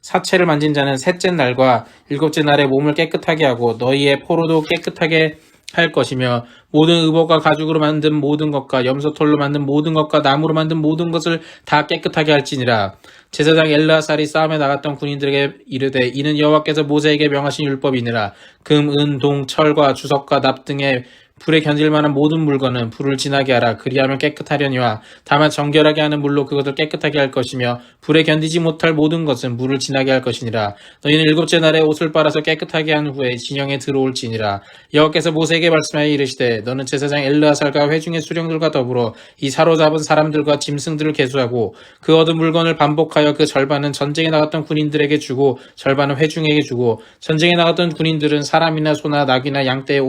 셋째 날과 7째 날에 몸을 깨끗하게 하고 너희의 포로도 깨끗하게 할 것이며 모든 의복과 가죽으로 만든 모든 것과 염소털로 만든 모든 것과 나무로 만든 모든 것을 다 깨끗하게 할지니라. 제사장 엘르아살이 싸움에 나갔던 군인들에게 이르되 이는 여호와께서 모세에게 명하신 율법이니라. 금, 은, 동, 철과 주석과 납 등의 불에 견딜 만한 모든 물건은 불을 지나게 하라. 그리하면 깨끗하려니와 다만 정결하게 하는 물로 그것을 깨끗하게 할 것이며 불에 견디지 못할 모든 것은 물을 지나게 할 것이니라. 너희는 7째 날에 옷을 빨아서 깨끗하게 한 후에 진영에 들어올지니라. 여호와께서 모세에게 말씀하여 이르시되 너는 제사장 엘르아살과 회중의 수령들과 더불어 이 사로잡은 사람들과 짐승들을 계수하고 그 얻은 물건을 반복하여 그 절반은 전쟁에 나갔던 군인들에게 주고 절반은 회중에게 주고 전쟁에 나갔던 군인들은 사람이나 소나 낙이나 양떼의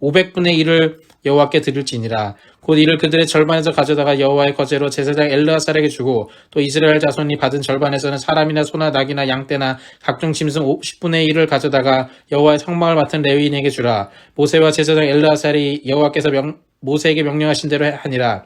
500분의 1을 여호와께 드릴지니라. 곧 이를 그들의 절반에서 가져다가 여호와의 거제로 제사장 엘르아살에게 주고 또 이스라엘 자손이 받은 절반에서는 사람이나 소나 낙이나 양떼나 각종 짐승 10분의 1을 가져다가 여호와의 성막을 맡은 레위인에게 주라. 모세와 제사장 엘르아살이 여호와께서 모세에게 명령하신 대로 하니라.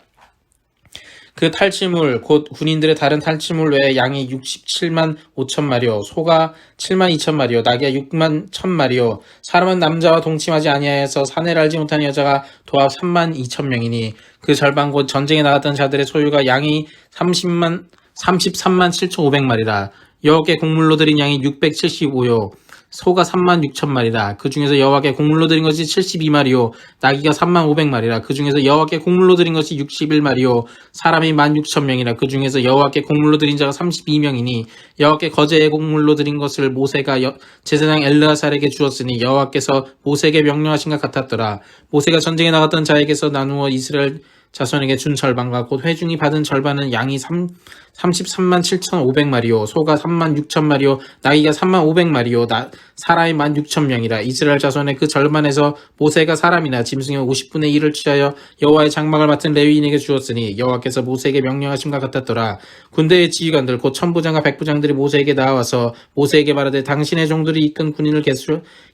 그 탈취물 곧 군인들의 다른 탈취물 외에 양이 67만 5천 마리요, 소가 7만 2천 마리요, 낙이가 6만 1천 마리요, 사람은 남자와 동침하지 아니하여서 사내를 알지 못하는 여자가 도합 3만 2천 명이니 그 절반 곧 전쟁에 나갔던 자들의 소유가 양이 33만 7,500마리라. 여호와께 곡물로 드린 양이 675요, 소가 3만 6천 마리라. 그 중에서 여호와께 곡물로 드린 것이 72마리요, 나귀가 3만 500마리라. 그 중에서 여호와께 곡물로 드린 것이 61마리요, 사람이 1만 6천 명이라. 그 중에서 여호와께 곡물로 드린 자가 32명이니 여호와께 거제의 곡물로 드린 것을 모세가 제사장 엘르아살에게 주었으니 여호와께서 모세에게 명령하신 것 같았더라. 모세가 전쟁에 나갔던 자에게서 나누어 이스라엘 자손에게 준 절반과 곧 회중이 받은 절반은 양이 33만 7,500마리요, 소가 3만 6천 마리요, 나귀가 3만 500마리요, 사람이 1만 6천 명이라. 이스라엘 자손의 그 절반에서 모세가 사람이나 짐승의 50분의 1을 취하여 여호와의 장막을 맡은 레위인에게 주었으니 여호와께서 모세에게 명령하신 것 같았더라. 군대의 지휘관들 곧 천부장과 백부장들이 모세에게 나와서 모세에게 말하되 당신의 종들이 이끈 군인을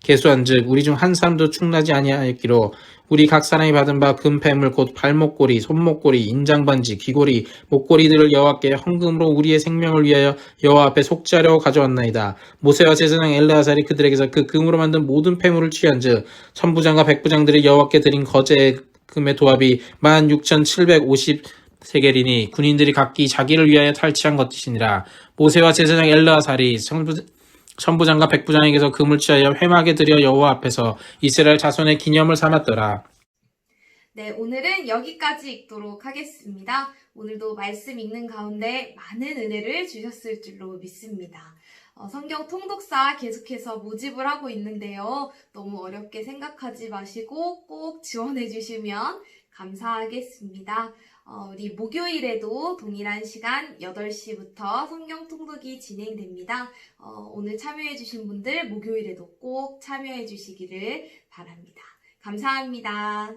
계수한즉 우리 중 한 사람도 충나지 아니하였기로 우리 각 사람이 받은 바 금패물 곧 발목고리, 손목고리, 인장반지, 귀고리, 목고리들을 여호와께 헌금으로 우리의 생명을 위하여 여호와 앞에 속죄하려고 가져왔나이다. 모세와 제사장 엘르아살이 그들에게서 그 금으로 만든 모든 패물을 취한즉 천부장과 백부장들이 여호와께 드린 거제의 금의 도합이 16,750세겔이니 군인들이 각기 자기를 위하여 탈취한 것이니라. 모세와 제사장 엘르아살이 천부장과 백부장에게서 금을 취하여 회막에 들여 여호와 앞에서 이스라엘 자손의 기념을 삼았더라. 네, 오늘은 여기까지 읽도록 하겠습니다. 오늘도 말씀 읽는 가운데 많은 은혜를 주셨을 줄로 믿습니다. 성경 통독사 계속해서 모집을 하고 있는데요. 너무 어렵게 생각하지 마시고 꼭 지원해 주시면 감사하겠습니다. 우리 목요일에도 동일한 시간 8시부터 성경 통독이 진행됩니다. 오늘 참여해 주신 분들 목요일에도 꼭 참여해 주시기를 바랍니다. 감사합니다.